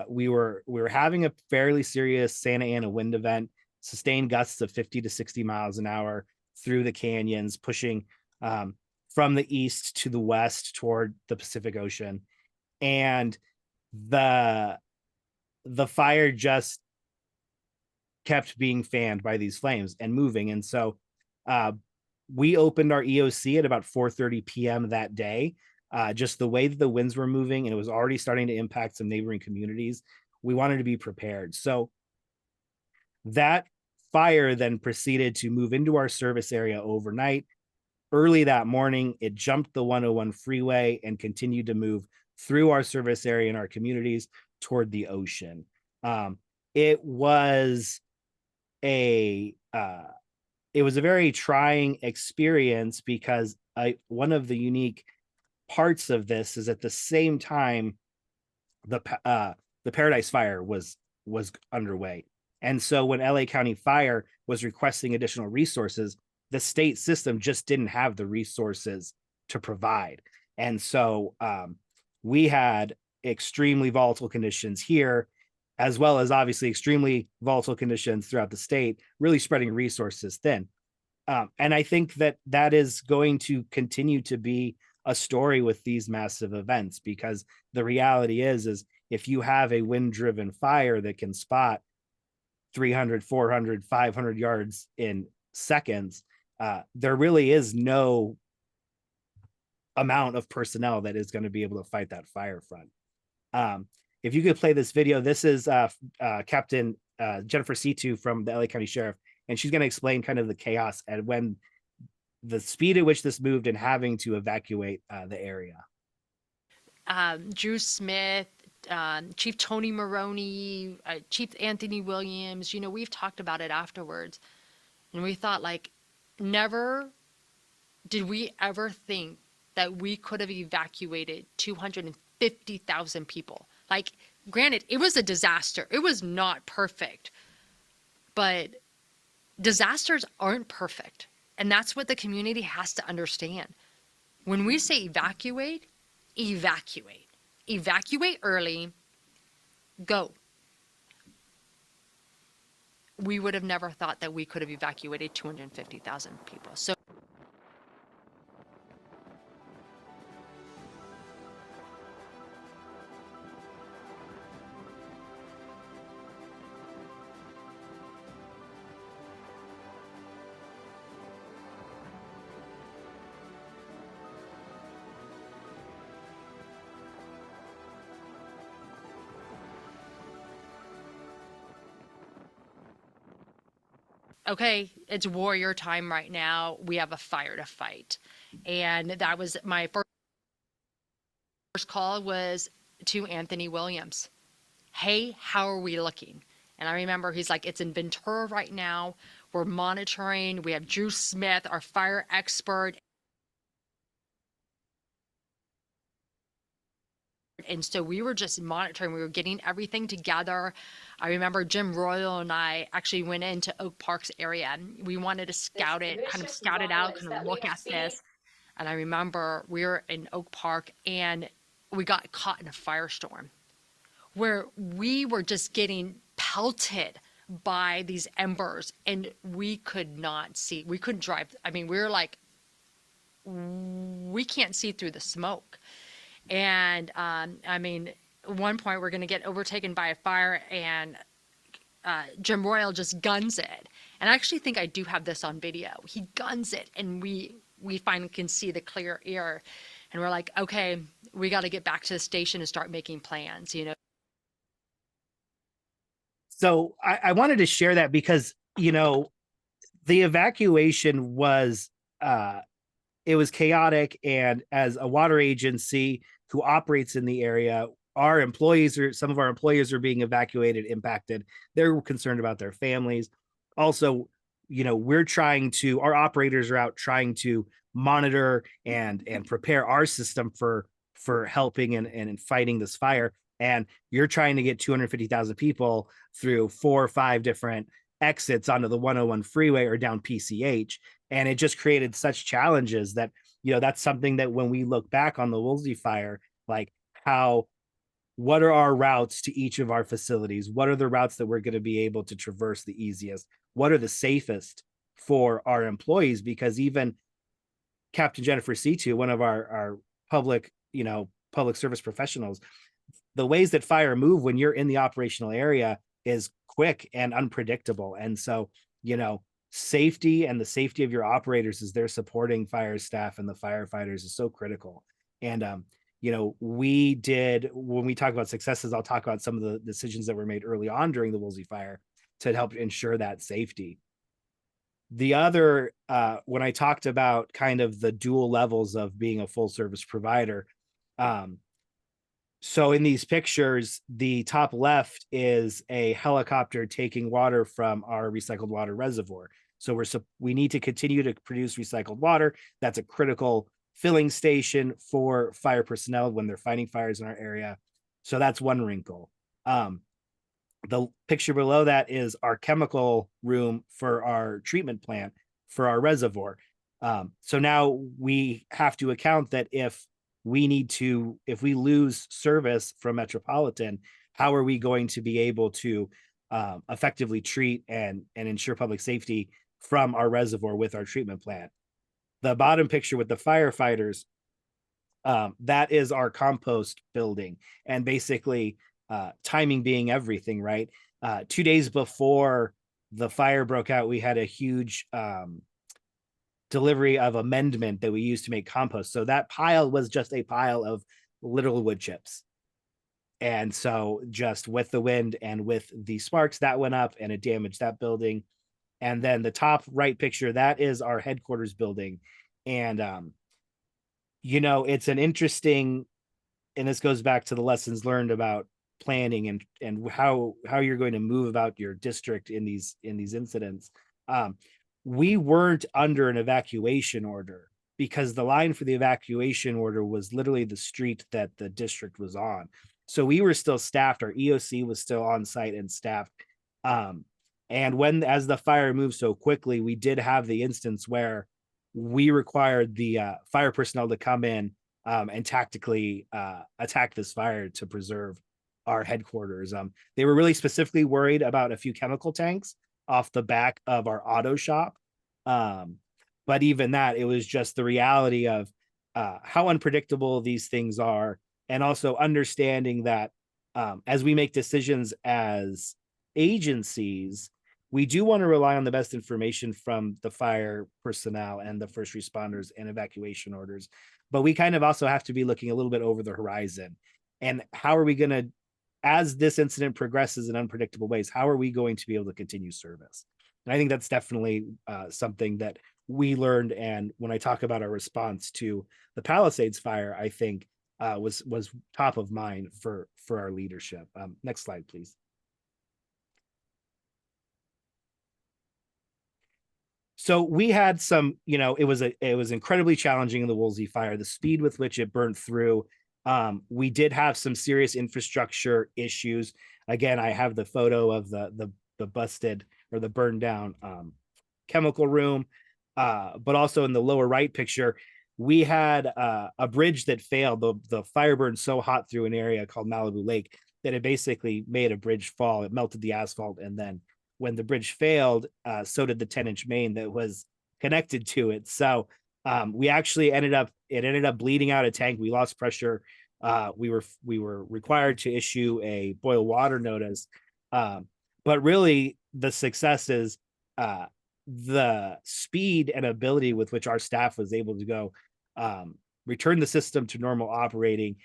we were having a fairly serious Santa Ana wind event, sustained gusts of 50 to 60 miles an hour through the canyons, pushing from the east to the west toward the Pacific Ocean. And the fire just kept being fanned by these flames and moving. And so we opened our EOC at about 4:30 p.m. that day. Just the way that the winds were moving, and it was already starting to impact some neighboring communities, we wanted to be prepared. So that fire then proceeded to move into our service area overnight. Early that morning, it jumped the 101 freeway and continued to move through our service area and our communities toward the ocean. It was a it was a very trying experience because one of the unique parts of this is at the same time the Paradise Fire was underway. And so when LA County Fire was requesting additional resources, the state system just didn't have the resources to provide. And so we had extremely volatile conditions here, as well as obviously extremely volatile conditions throughout the state, really spreading resources thin. And I think that that is going to continue to be a story with these massive events, because the reality is if you have a wind driven fire that can spot 300, 400, 500 yards in seconds, there really is no amount of personnel that is going to be able to fight that fire front. If you could play this video, this is Captain Jennifer C2 from the LA County Sheriff, and she's going to explain kind of the chaos and when the speed at which this moved and having to evacuate the area. Drew Smith, Chief Tony Maroney, Chief Anthony Williams, you know, we've talked about it afterwards. And we thought, like, never did we ever think that we could have evacuated 250,000 people. Like, granted, it was a disaster. It was not perfect. But disasters aren't perfect. And that's what the community has to understand. When we say evacuate, evacuate. Evacuate early, go. We would have never thought that we could have evacuated 250,000 people. So okay, it's warrior time right now. We have a fire to fight. And that was my first call was to Anthony Williams. Hey, how are we looking? And I remember he's like, it's in Ventura right now. We're monitoring. We have Drew Smith, our fire expert. And so we were just monitoring. We were getting everything together. I remember Jim Royal and I actually went into Oak Park's area. We wanted to scout it, kind of scout it out, kind of look at this. And I remember we were in Oak Park and we got caught in a firestorm where we were just getting pelted by these embers and we could not see. We couldn't drive. I mean, we were like, we can't see through the smoke. And I mean, at one point we're going to get overtaken by a fire and Jim Royal just guns it. And I actually think I do have this on video. He guns it and we finally can see the clear air. And we're like, okay, we got to get back to the station and start making plans, you know? So I wanted to share that because, you know, the evacuation was, it was chaotic. And as a water agency who operates in the area, our employees or some of our employees are being evacuated, impacted. They're concerned about their families. Also, you know, our operators are out trying to monitor and prepare our system for helping and fighting this fire. And you're trying to get 250,000 people through 4 or 5 different exits onto the 101 freeway or down PCH. And it just created such challenges that, you know, that's something that when we look back on the Woolsey fire, like what are our routes to each of our facilities? What are the routes that we're going to be able to traverse the easiest? What are the safest for our employees? Because even Captain Jennifer C2, one of our public service professionals, the ways that fire move when you're in the operational area is quick and unpredictable. And so, you know, safety and the safety of your operators as they're supporting fire staff and the firefighters is so critical. And, you know, when we talk about successes, I'll talk about some of the decisions that were made early on during the Woolsey fire to help ensure that safety. The other, when I talked about kind of the dual levels of being a full service provider, so in these pictures, the top left is a helicopter taking water from our recycled water reservoir. So we need to continue to produce recycled water. That's a critical filling station for fire personnel when they're fighting fires in our area. So that's one wrinkle. The picture below that is our chemical room for our treatment plant for our reservoir. So now we have to account that if we lose service from Metropolitan, how are we going to be able to effectively treat and ensure public safety from our reservoir with our treatment plant? The bottom picture with the firefighters, that is our compost building, and basically timing being everything, right? 2 days before the fire broke out, we had a huge delivery of amendment that we used to make compost. So that pile was just a pile of literal wood chips. And so just with the wind and with the sparks, that went up and it damaged that building. And then the top right picture, that is our headquarters building. And it's an interesting, and this goes back to the lessons learned about planning and how you're going to move about your district in these incidents. We weren't under an evacuation order because the line for the evacuation order was literally the street that the district was on. So we were still staffed. Our EOC was still on site and staffed. And as the fire moved so quickly, we did have the instance where we required the fire personnel to come in and tactically attack this fire to preserve our headquarters. They were really specifically worried about a few chemical tanks off the back of our auto shop. But even that, it was just the reality of how unpredictable these things are, and also understanding that as we make decisions as agencies, we do want to rely on the best information from the fire personnel and the first responders and evacuation orders. But we kind of also have to be looking a little bit over the horizon. And how are we going to, as this incident progresses in unpredictable ways, how are we going to be able to continue service? And I think that's definitely something that we learned. And when I talk about our response to the Palisades fire, I think was top of mind for our leadership. Next slide, please. So we had some, it was incredibly challenging in the Woolsey fire, the speed with which it burned through. We did have some serious infrastructure issues. Again, I have the photo of the busted or the burned down chemical room, but also in the lower right picture, we had a bridge that failed. The fire burned so hot through an area called Malibu Lake that it basically made a bridge fall. It melted the asphalt, and then when the bridge failed, so did the 10-inch main that was connected to it. So we actually ended up bleeding out a tank. We lost pressure. We were required to issue a boil water notice. But really the success is the speed and ability with which our staff was able to go return the system to normal operating,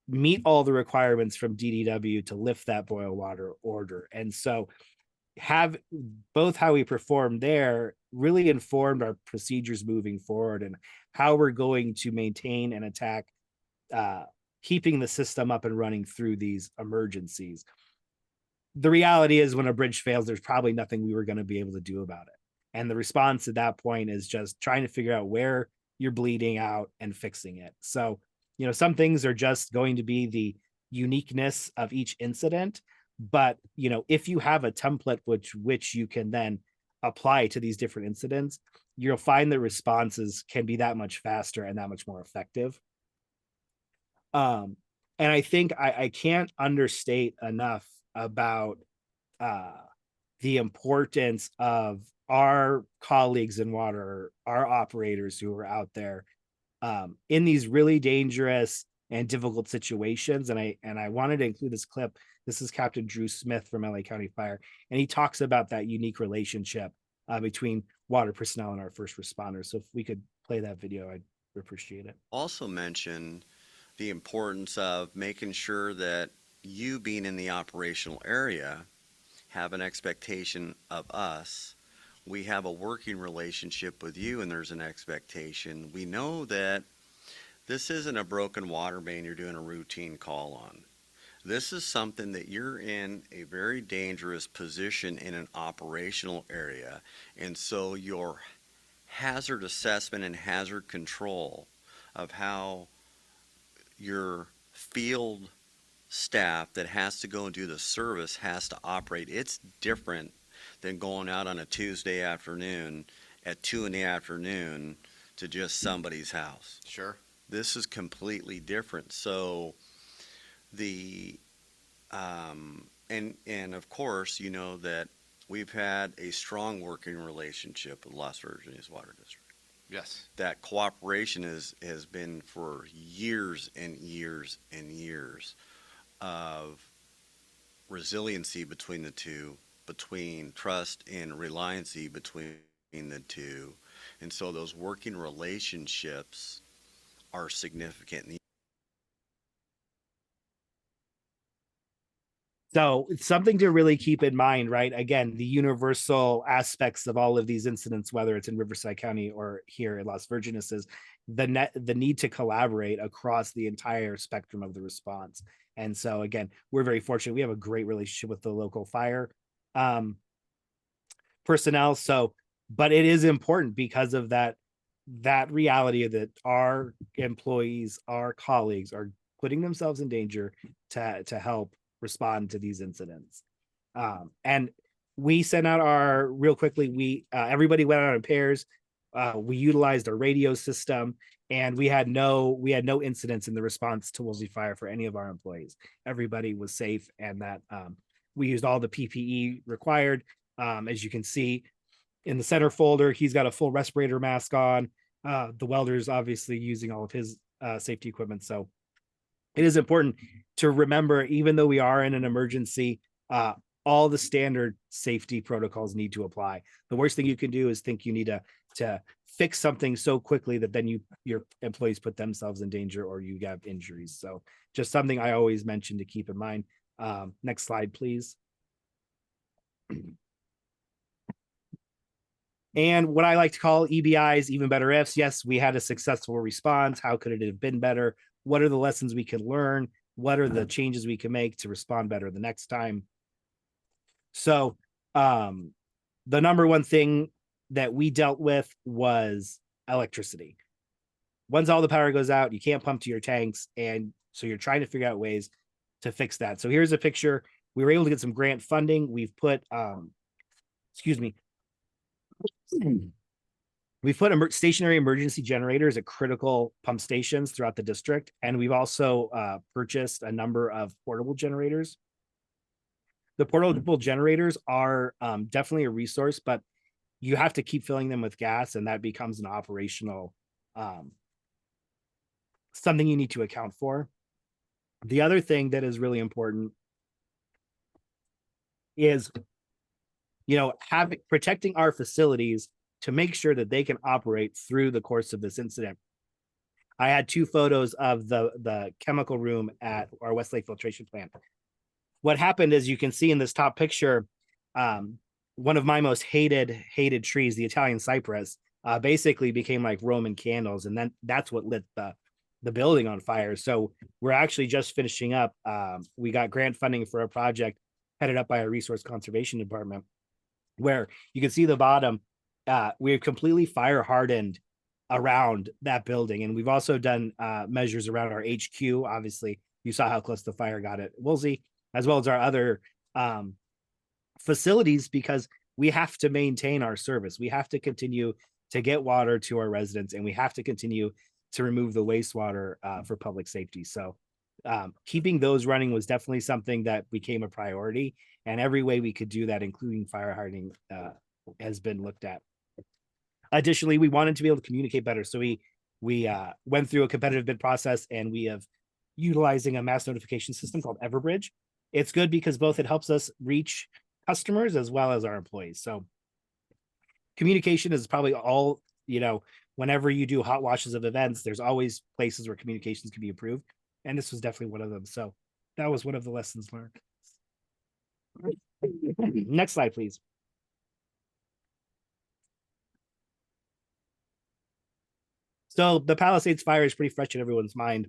meet all the requirements from DDW to lift that boil water order. And so have both how we performed there really informed our procedures moving forward and how we're going to maintain and attack keeping the system up and running through these emergencies. The reality is when a bridge fails, there's probably nothing we were going to be able to do about it. And the response at that point is just trying to figure out where you're bleeding out and fixing it. So, some things are just going to be the uniqueness of each incident. But, if you have a template which you can then apply to these different incidents, you'll find the responses can be that much faster and that much more effective. And I think I can't understate enough about the importance of our colleagues in water, our operators who are out there in these really dangerous and difficult situations. And I wanted to include this clip. This is Captain Drew Smith from LA County Fire, and he talks about that unique relationship between water personnel and our first responders. So if we could play that video, I'd appreciate it. Also mention the importance of making sure that you being in the operational area have an expectation of us. We have a working relationship with you and there's an expectation. We know that this isn't a broken water main you're doing a routine call on. This is something that you're in a very dangerous position in an operational area. And so your hazard assessment and hazard control of how your field staff that has to go and do the service has to operate, it's different than going out on a Tuesday afternoon at 2 in the afternoon to just somebody's house. Sure. This is completely different. So the and of course, you know that we've had a strong working relationship with Las Virgenes Water District. Yes. That cooperation has been for years and years and years of resiliency between the two, between trust and reliancy between the two. And so those working relationships are significant. So it's something to really keep in mind, right? Again, the universal aspects of all of these incidents, whether it's in Riverside County or here in Las Virgenes, is the need to collaborate across the entire spectrum of the response. And so again, we're very fortunate. We have a great relationship with the local fire personnel. So, but it is important because of that reality that our employees, our colleagues are putting themselves in danger to help respond to these incidents. And we sent out our real quickly. We everybody went out in pairs. We utilized a radio system, and we had no incidents in the response to Woolsey Fire for any of our employees. Everybody was safe, and that we used all the PPE required. As you can see in the center folder, he's got a full respirator mask on. The welder's obviously using all of his safety equipment. So it is important to remember, even though we are in an emergency, all the standard safety protocols need to apply. The worst thing you can do is think you need to fix something so quickly that then your employees put themselves in danger or you have injuries. So just something I always mention to keep in mind. Next slide, please. And what I like to call EBIs, even better ifs. Yes, we had a successful response. How could it have been better? What are the lessons we can learn? What are the changes we can make to respond better the next time? So the number one thing that we dealt with was electricity. Once all the power goes out, you can't pump to your tanks. And so you're trying to figure out ways to fix that. So here's a picture. We were able to get some grant funding. We've put, we've put stationary emergency generators at critical pump stations throughout the district. And we've also purchased a number of portable generators. The portable generators are definitely a resource, but you have to keep filling them with gas, and that becomes an operational something you need to account for. The other thing that is really important is, protecting our facilities to make sure that they can operate through the course of this incident. I had 2 photos of the chemical room at our Westlake filtration plant. What happened, as you can see in this top picture, one of my most hated trees, the Italian cypress, basically became like Roman candles, and then that's what lit the building on fire. So we're actually just finishing up. We got grant funding for a project headed up by our resource conservation department, where you can see the bottom. We've completely fire hardened around that building, and we've also done measures around our HQ. Obviously, you saw how close the fire got at Woolsey, as well as our other facilities, because we have to maintain our service. We have to continue to get water to our residents, and we have to continue to remove the wastewater for public safety. So keeping those running was definitely something that became a priority, and every way we could do that, including fire hardening, has been looked at. Additionally, we wanted to be able to communicate better. So we went through a competitive bid process, and we have utilizing a mass notification system called Everbridge. It's good because both it helps us reach customers as well as our employees. So communication is probably all, whenever you do hot washes of events, there's always places where communications can be improved. And this was definitely one of them. So that was one of the lessons learned. Next slide, please. So the Palisades fire is pretty fresh in everyone's mind.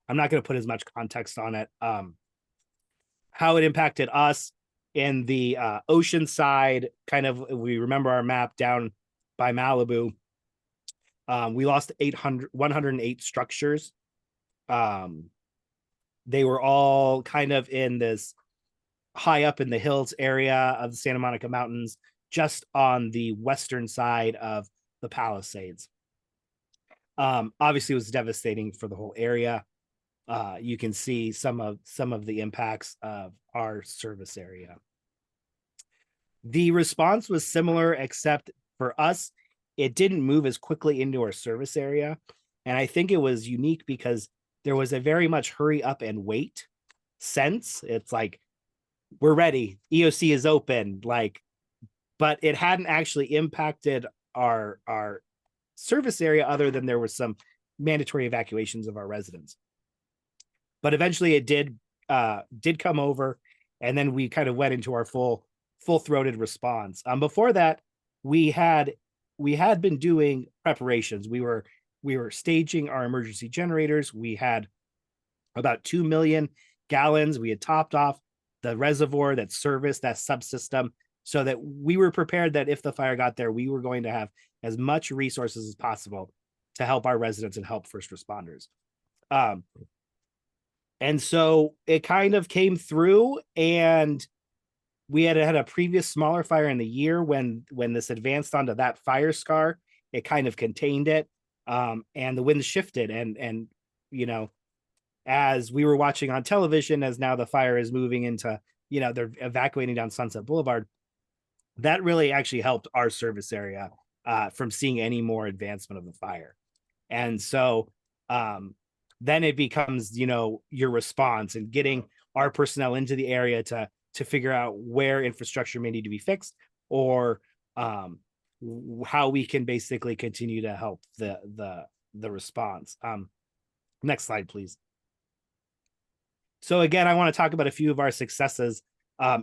I'm not going to put as much context on it. how it impacted us in the ocean side. Kind of, we remember our map down by Malibu. We lost 108 structures. They were all kind of in this high up in the hills area of the Santa Monica Mountains, just on the western side of the Palisades. Obviously, it was devastating for the whole area. You can see some of the impacts of our service area. The response was similar, except for us, it didn't move as quickly into our service area. And I think it was unique because there was a very much hurry up and wait sense. It's like, we're ready, EOC is open, like, but it hadn't actually impacted our service area, other than there was some mandatory evacuations of our residents. But eventually it did come over, and then we kind of went into our full-throated response. Before that, we had been doing preparations. We were staging our emergency generators. We had about 2 million gallons. We had topped off the reservoir that serviced that subsystem, so that we were prepared that if the fire got there, we were going to have as much resources as possible to help our residents and help first responders. And so it kind of came through, and we had a previous smaller fire in the year when this advanced onto that fire scar. It kind of contained it, and the wind shifted, and you know, as we were watching on television, as now the fire is moving into, they're evacuating down Sunset Boulevard. That really actually helped our service area from seeing any more advancement of the fire. And so then it becomes, your response and getting our personnel into the area to figure out where infrastructure may need to be fixed, or how we can basically continue to help the response. Next slide, please. So again, I want to talk about a few of our successes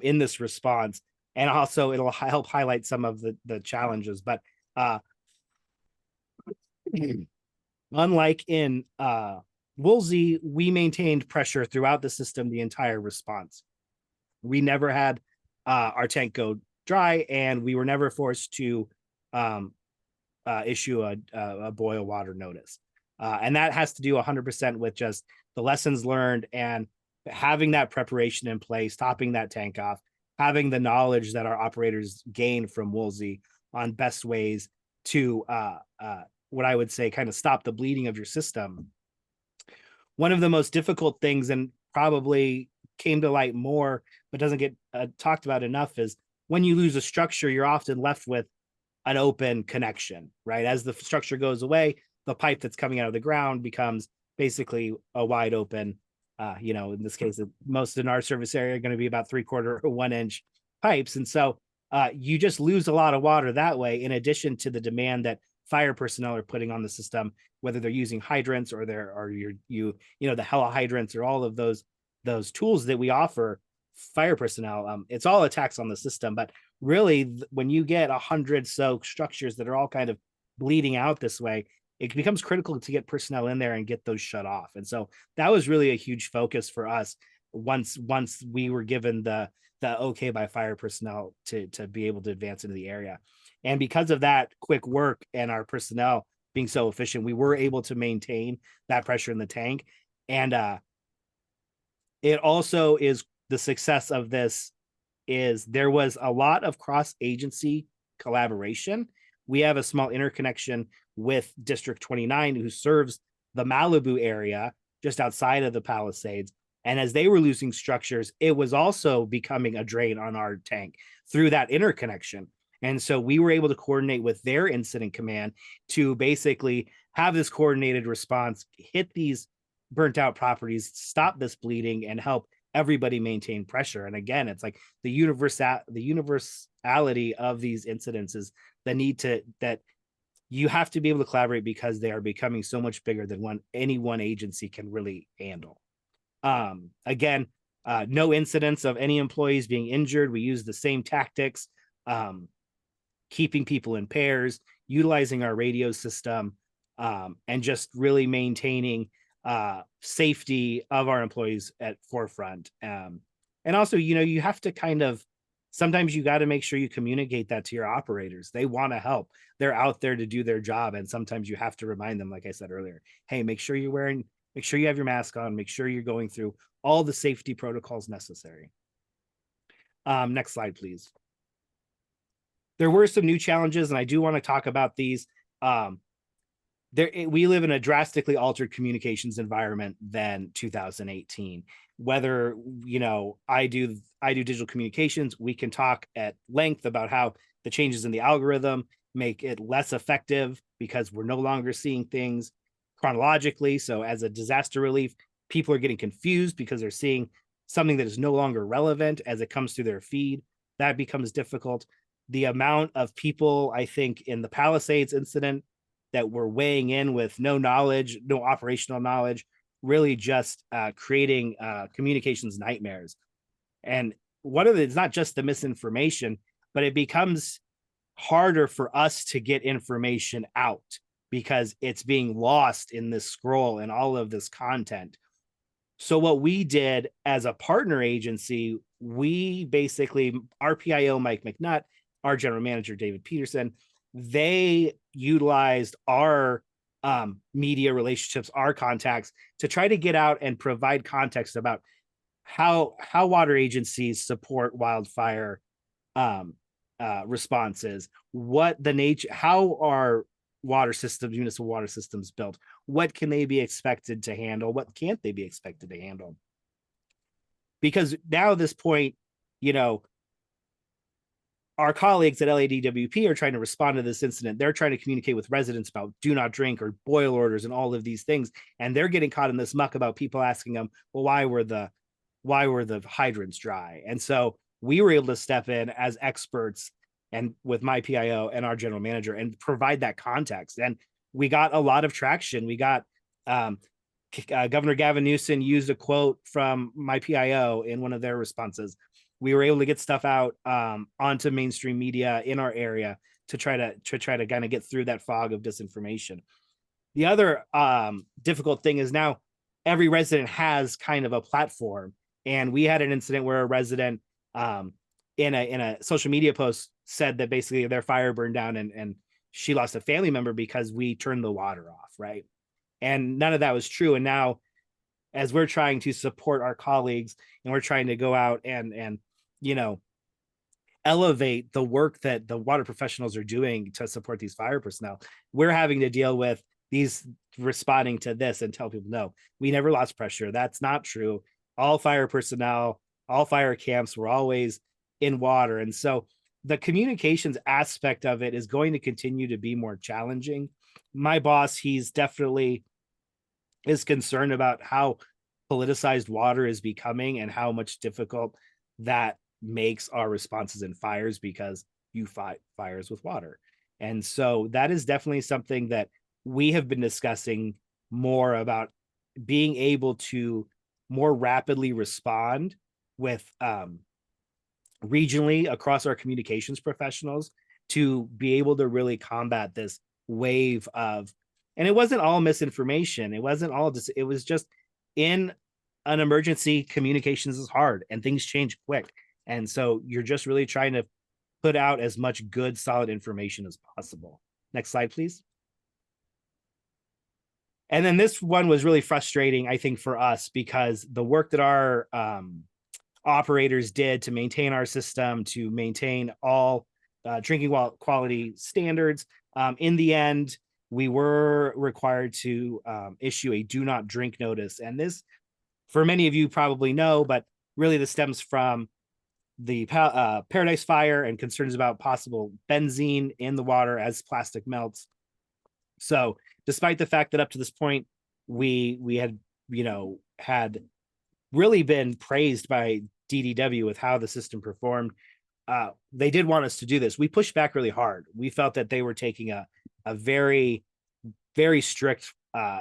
in this response, and also it'll help highlight some of the challenges. But unlike in Woolsey, we maintained pressure throughout the system the entire response. We never had our tank go dry, and we were never forced to issue a boil water notice. And that has to do 100% with just the lessons learned and having that preparation in place, topping that tank off, having the knowledge that our operators gain from Woolsey on best ways to what I would say kind of stop the bleeding of your system. One of the most difficult things, and probably came to light more but doesn't get talked about enough, is when you lose a structure, you're often left with an open connection, right? As the structure goes away, the pipe that's coming out of the ground becomes basically a wide open, in this case, most in our service area are going to be about 3/4 or 1 inch pipes. And so you just lose a lot of water that way, in addition to the demand that fire personnel are putting on the system, whether they're using hydrants or the hella hydrants, or all of those tools that we offer fire personnel. It's all a tax on the system, but really when you get 100 so structures that are all kind of bleeding out this way, it becomes critical to get personnel in there and get those shut off. And so that was really a huge focus for us once we were given the okay by fire personnel to be able to advance into the area. And because of that quick work and our personnel being so efficient, we were able to maintain that pressure in the tank. And it also is the success of this is there was a lot of cross-agency collaboration. We have a small interconnection with District 29, who serves the Malibu area just outside of the Palisades. And as they were losing structures, it was also becoming a drain on our tank through that interconnection. And so we were able to coordinate with their incident command to basically have this coordinated response, hit these burnt out properties, stop this bleeding, and help everybody maintain pressure. And again, it's like the universality of these incidents is the need that you have to be able to collaborate, because they are becoming so much bigger than any one agency can really handle. Again, no incidents of any employees being injured. We use the same tactics, keeping people in pairs, utilizing our radio system, and just really maintaining safety of our employees at forefront. And also, you have to kind of, sometimes you got to make sure you communicate that to your operators. They want to help. They're out there to do their job. And sometimes you have to remind them, like I said earlier, hey, make sure you have your mask on, make sure you're going through all the safety protocols necessary. Next slide, please. There were some new challenges, and I do want to talk about these. We live in a drastically altered communications environment than 2018. Whether I do digital communications, we can talk at length about how the changes in the algorithm make it less effective because we're no longer seeing things chronologically. So as a disaster relief, people are getting confused because they're seeing something that is no longer relevant as it comes through their feed. That becomes difficult. The amount of people, I think, in the Palisades incident that were weighing in with no knowledge, no operational knowledge, really just creating communications nightmares. And it's not just the misinformation, but it becomes harder for us to get information out because it's being lost in this scroll and all of this content. So what we did as a partner agency, we basically, our PIO, Mike McNutt, our general manager, David Peterson, they utilized our media relationships, our contacts, to try to get out and provide context about how water agencies support wildfire responses, what the nature, how are water systems, municipal water systems built, what can they be expected to handle, what can't they be expected to handle. Because now at this point, our colleagues at LADWP are trying to respond to this incident. They're trying to communicate with residents about do not drink or boil orders and all of these things. And they're getting caught in this muck about people asking them, well, why were the hydrants dry? And so we were able to step in as experts and with my PIO and our general manager and provide that context. And we got a lot of traction. We got Governor Gavin Newsom used a quote from my PIO in one of their responses. We were able to get stuff out onto mainstream media in our area to try to kind of get through that fog of disinformation. The other difficult thing is now every resident has kind of a platform, and we had an incident where a resident in a social media post said that basically their fire burned down and she lost a family member because we turned the water off, right? And none of that was true. And now, as we're trying to support our colleagues and we're trying to go out and elevate the work that the water professionals are doing to support these fire personnel, we're having to deal with these responding to this and tell people, no, we never lost pressure. That's not true. All fire personnel, all fire camps were always in water. And so the communications aspect of it is going to continue to be more challenging. My boss, he's definitely is concerned about how politicized water is becoming and how much difficult that makes our responses in fires because you fight fires with water. And so that is definitely something that we have been discussing more about, being able to more rapidly respond with regionally across our communications professionals to be able to really combat this wave of, and it wasn't all misinformation. It wasn't all just, it was just in an emergency, communications is hard and things change quick. And so you're just really trying to put out as much good, solid information as possible. Next slide, please. And then this one was really frustrating, I think, for us, because the work that our operators did to maintain our system, to maintain all drinking quality standards, in the end, we were required to issue a do not drink notice. And this, for many of you probably know, but really this stems from the Paradise Fire and concerns about possible benzene in the water as plastic melts. So despite the fact that up to this point, we had, had really been praised by DDW with how the system performed, they did want us to do this. We pushed back really hard. We felt that they were taking a very, very strict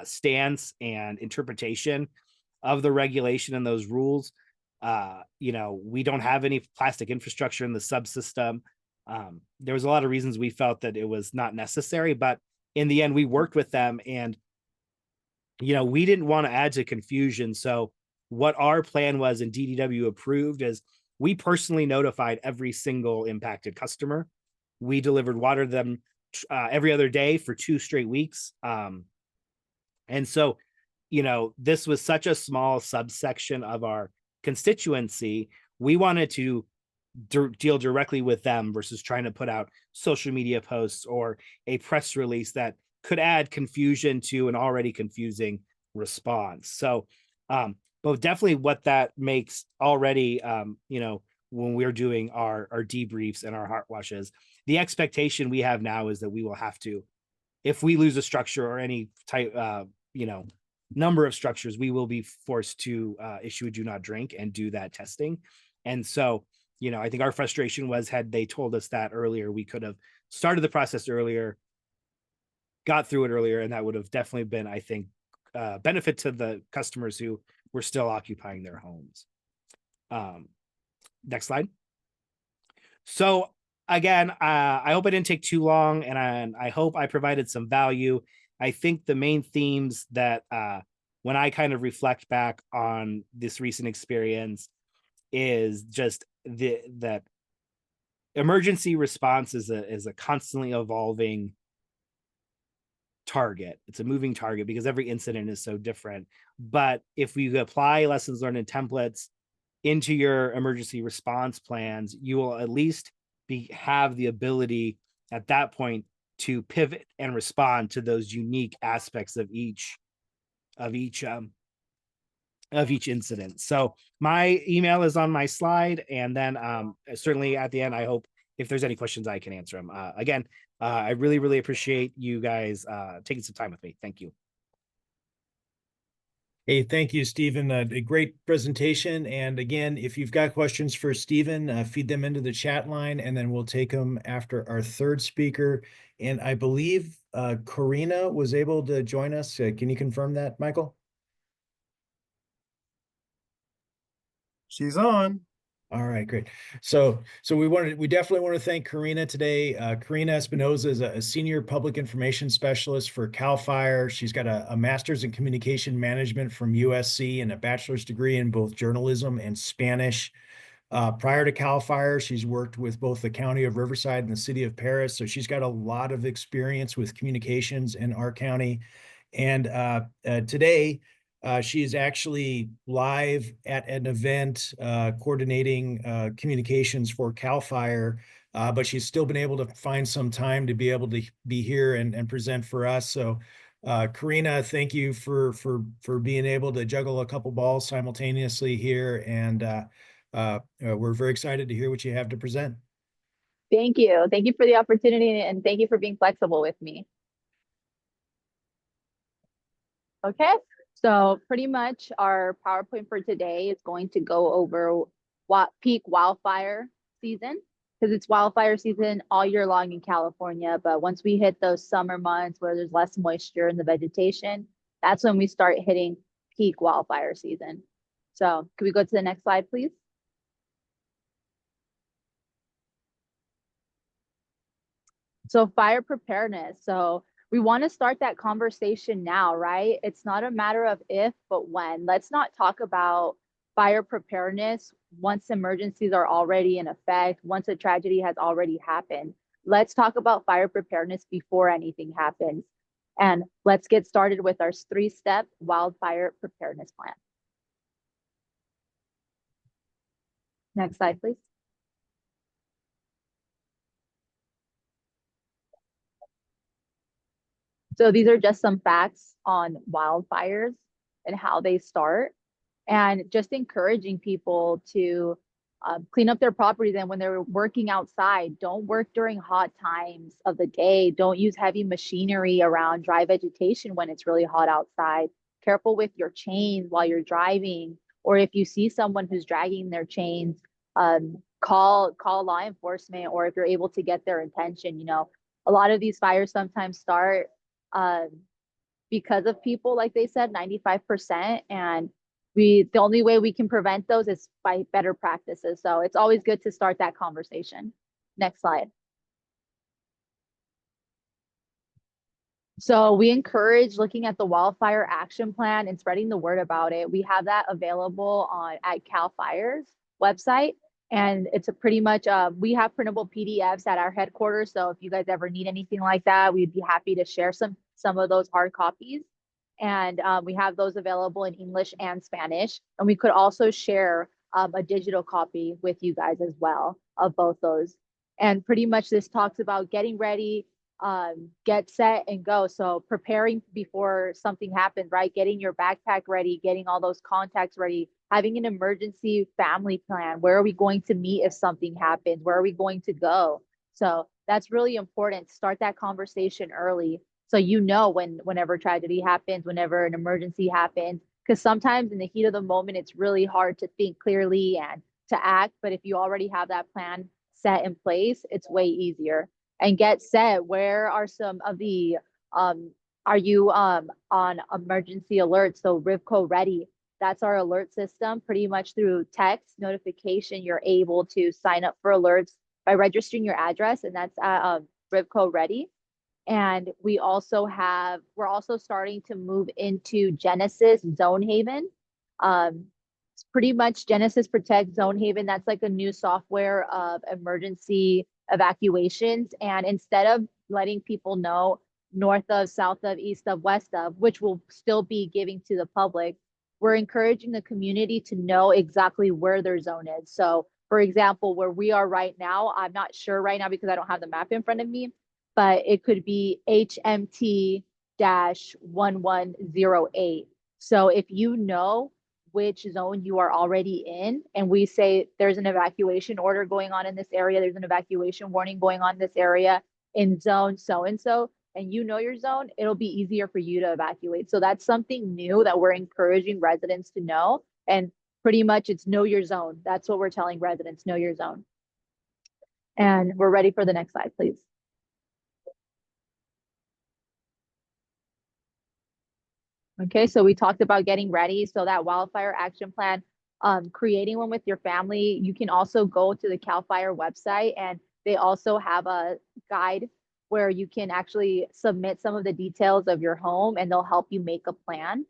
stance and interpretation of the regulation and those rules. We don't have any plastic infrastructure in the subsystem. There was a lot of reasons we felt that it was not necessary, but in the end, we worked with them and, we didn't want to add to confusion. So what our plan was and DDW approved is we personally notified every single impacted customer. We delivered water to them every other day for 2 straight weeks. And so, this was such a small subsection of our constituency. We wanted to deal directly with them versus trying to put out social media posts or a press release that could add confusion to an already confusing response. So, but definitely what that makes already, when we're doing our debriefs and our heart washes, the expectation we have now is that we will have to, if we lose a structure or any type, number of structures, we will be forced to issue a do not drink and do that testing. And so, I think our frustration was, had they told us that earlier, we could have started the process earlier, got through it earlier, and that would have definitely been, I think, benefit to the customers who were still occupying their homes. Next slide. So again, I hope I didn't take too long, and I hope I provided some value. I think the main themes that when I kind of reflect back on this recent experience is just that emergency response is a constantly evolving target. It's a moving target because every incident is so different. But if we apply lessons learned and templates into your emergency response plans, you will at least have the ability at that point to pivot and respond to those unique aspects of each incident. So my email is on my slide, and then certainly at the end, I hope if there's any questions, I can answer them. Again, I really, really appreciate you guys taking some time with me. Thank you. Hey, thank you, Stephen. A great presentation. And again, if you've got questions for Stephen, feed them into the chat line, and then we'll take them after our third speaker. And I believe Karina was able to join us. Can you confirm that, Michael? She's on. All right, great. So we definitely want to thank Karina today. Karina Espinoza is a senior public information specialist for CAL FIRE. She's got a master's in communication management from USC and a bachelor's degree in both journalism and Spanish. Prior to CAL FIRE, she's worked with both the County of Riverside and the City of Paris. So she's got a lot of experience with communications in our county. And today, she is actually live at an event coordinating communications for CAL FIRE, but she's still been able to find some time to be able to be here and present for us. So Karina, thank you for being able to juggle a couple balls simultaneously here, and we're very excited to hear what you have to present. Thank you. Thank you for the opportunity, and thank you for being flexible with me. Okay, so pretty much our PowerPoint for today is going to go over what peak wildfire season, because it's wildfire season all year long in California. But once we hit those summer months where there's less moisture in the vegetation, that's when we start hitting peak wildfire season. So can we go to the next slide, please? So fire preparedness. So we want to start that conversation now, right? It's not a matter of if, but when. Let's not talk about fire preparedness once emergencies are already in effect, once a tragedy has already happened. Let's talk about fire preparedness before anything happens. And let's get started with our 3-step wildfire preparedness plan. Next slide, please. So these are just some facts on wildfires and how they start, and just encouraging people to clean up their properties. And when they're working outside, don't work during hot times of the day. Don't use heavy machinery around dry vegetation when it's really hot outside. Careful with your chains while you're driving, or if you see someone who's dragging their chains, call law enforcement, or if you're able to get their attention. A lot of these fires sometimes start because of people, like they said, 95%. And the only way we can prevent those is by better practices. So it's always good to start that conversation. Next slide. So we encourage looking at the wildfire action plan and spreading the word about it. We have that available on at Cal Fire's website. And it's a pretty much we have printable PDFs at our headquarters. So if you guys ever need anything like that, we'd be happy to share some of those hard copies. And we have those available in English and Spanish. And we could also share a digital copy with you guys as well of both those. And pretty much this talks about getting ready, get set and go. So preparing before something happens, right? Getting your backpack ready, getting all those contacts ready, having an emergency family plan. Where are we going to meet if something happens? Where are we going to go? So that's really important. Start that conversation early so you know whenever tragedy happens, whenever an emergency happens. Because sometimes in the heat of the moment, it's really hard to think clearly and to act. But if you already have that plan set in place, it's way easier. And get set. Where are some of the are you on emergency alerts? So Rivco Ready, that's our alert system. Pretty much through text notification, you're able to sign up for alerts by registering your address, and that's at Rivco Ready. And we're also starting to move into Genesis Zone Haven. It's pretty much Genesis Protect Zone Haven. That's like a new software of emergency evacuations. And instead of letting people know north of, south of, east of, west of, which will still be giving to the public, we're encouraging the community to know exactly where their zone is. So, for example, where we are right now, I'm not sure right now because I don't have the map in front of me, but it could be HMT 1108. So if you know which zone you are already in, and we say there's an evacuation order going on in this area, there's an evacuation warning going on in this area in zone so and so, and you know your zone, it'll be easier for you to evacuate. So that's something new that we're encouraging residents to know. And pretty much it's know your zone. That's what we're telling residents, know your zone. And we're ready for the next slide, please. Okay, so we talked about getting ready. So that wildfire action plan, creating one with your family. You can also go to the CAL FIRE website, and they also have a guide where you can actually submit some of the details of your home, and they'll help you make a plan.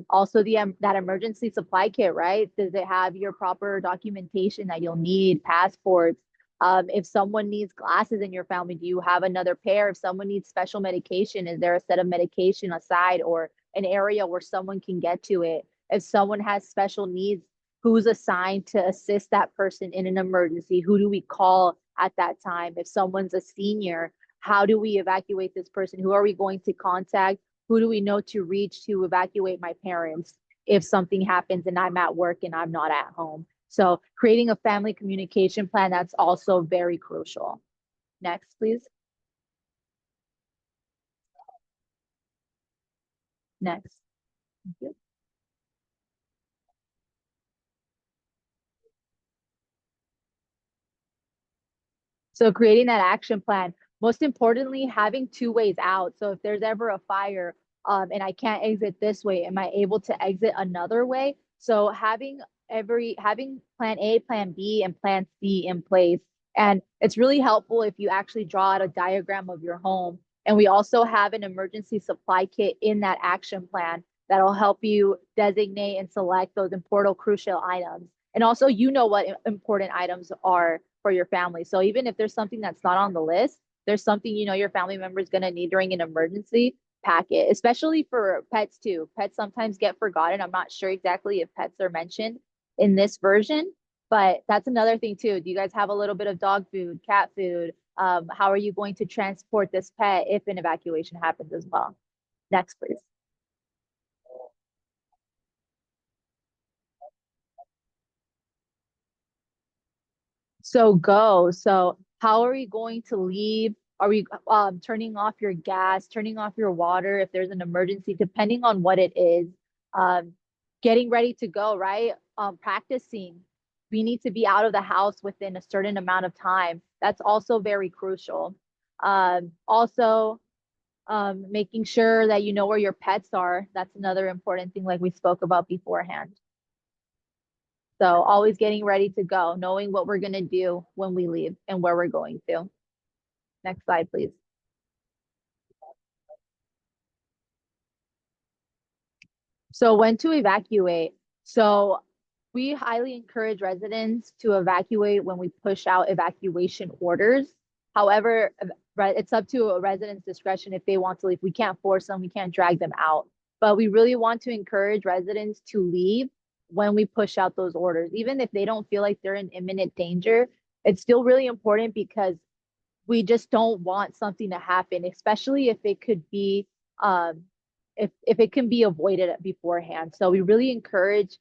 Also, that emergency supply kit, right? Does it have your proper documentation that you'll need, passports? If someone needs glasses in your family, do you have another pair? If someone needs special medication, is there a set of medication aside or an area where someone can get to it? If someone has special needs, who's assigned to assist that person in an emergency? Who do we call at that time? If someone's a senior, how do we evacuate this person? Who are we going to contact? Who do we know to reach to evacuate my parents if something happens and I'm at work and I'm not at home? So creating a family communication plan, that's also very crucial. Next, please. Next. Thank you. So creating that action plan, most importantly, having two ways out. So if there's ever a fire and I can't exit this way, am I able to exit another way? So having plan A, plan B, and plan C in place. And it's really helpful if you actually draw out a diagram of your home. And we also have an emergency supply kit in that action plan that'll help you designate and select those important crucial items. And also, you know what important items are for your family. So even if there's something that's not on the list, there's something you know your family member is going to need during an emergency, pack it, especially for pets too. Pets sometimes get forgotten. I'm not sure exactly if pets are mentioned in this version, but that's another thing too. Do you guys have a little bit of dog food, cat food? How are you going to transport this pet if an evacuation happens as well? Next, please. So go. So how are we going to leave? Are we turning off your gas, turning off your water if there's an emergency, depending on what it is? Um, Getting ready to go, right? Practicing. We need to be out of the house within a certain amount of time. That's also very crucial. Also, making sure that you know where your pets are. That's another important thing, like we spoke about beforehand. So always getting ready to go, knowing what we're going to do when we leave and where we're going to. Next slide, please. So when to evacuate. So we highly encourage residents to evacuate when we push out evacuation orders. However, it's up to a resident's discretion if they want to leave. We can't force them, we can't drag them out. But we really want to encourage residents to leave when we push out those orders. Even if they don't feel like they're in imminent danger, it's still really important because we just don't want something to happen, especially if it could be um, if it can be avoided beforehand. So we really encourage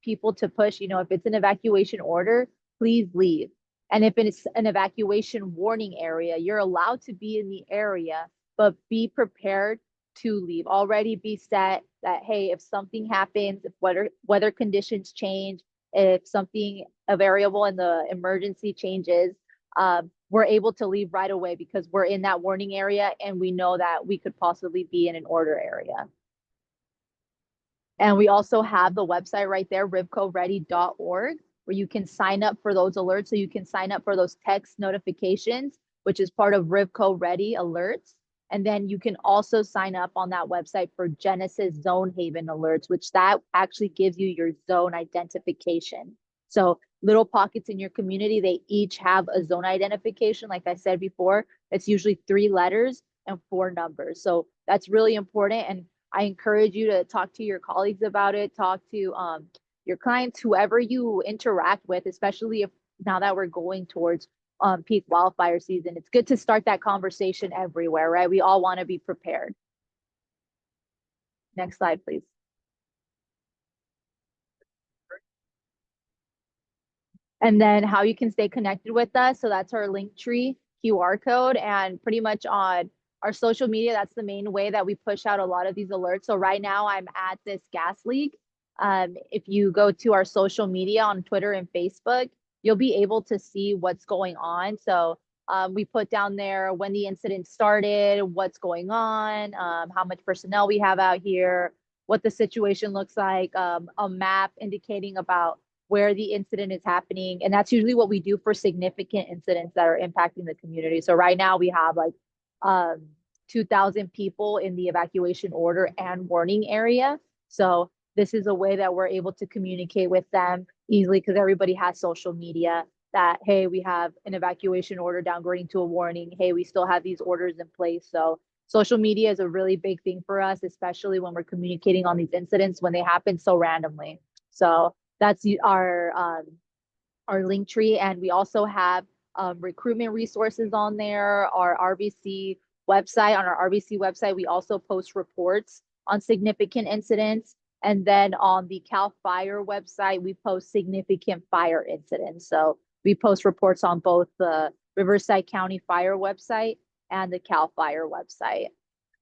people to push, if it's an evacuation order, please leave. And if it's an evacuation warning area, you're allowed to be in the area, but be prepared to leave. Already be set that, hey, if something happens, if weather conditions change, if something, a variable in the emergency changes, we're able to leave right away because we're in that warning area and we know that we could possibly be in an order area. And we also have the website right there, rivcoready.org, where you can sign up for those alerts. So you can sign up for those text notifications, which is part of Rivco Ready alerts. And then you can also sign up on that website for Genesis Zone Haven alerts, which that actually gives you your zone identification. So little pockets in your community, they each have a zone identification. Like I said before, it's usually 3 letters and 4 numbers. So that's really important. And I encourage you to talk to your colleagues about it, talk to your clients, whoever you interact with, especially if now that we're going towards peak wildfire season. It's good to start that conversation everywhere, right? We all want to be prepared. Next slide, please. And then how you can stay connected with us. So that's our Linktree QR code, and pretty much on our social media, that's the main way that we push out a lot of these alerts. So right now I'm at this gas leak. If you go to our social media on Twitter and Facebook, you'll be able to see what's going on. So we put down there when the incident started, what's going on, how much personnel we have out here, what the situation looks like, a map indicating about where the incident is happening. And that's usually what we do for significant incidents that are impacting the community. So right now we have like 2,000 people in the evacuation order and warning area. So this is a way that we're able to communicate with them easily because everybody has social media that, hey, we have an evacuation order downgrading to a warning. Hey, we still have these orders in place. So social media is a really big thing for us, especially when we're communicating on these incidents when they happen so randomly. So that's our Linktree. And we also have recruitment resources on there, our RBC website. On our RBC website, we also post reports on significant incidents. And then on the CAL FIRE website, we post significant fire incidents. So we post reports on both the Riverside County Fire website and the CAL FIRE website.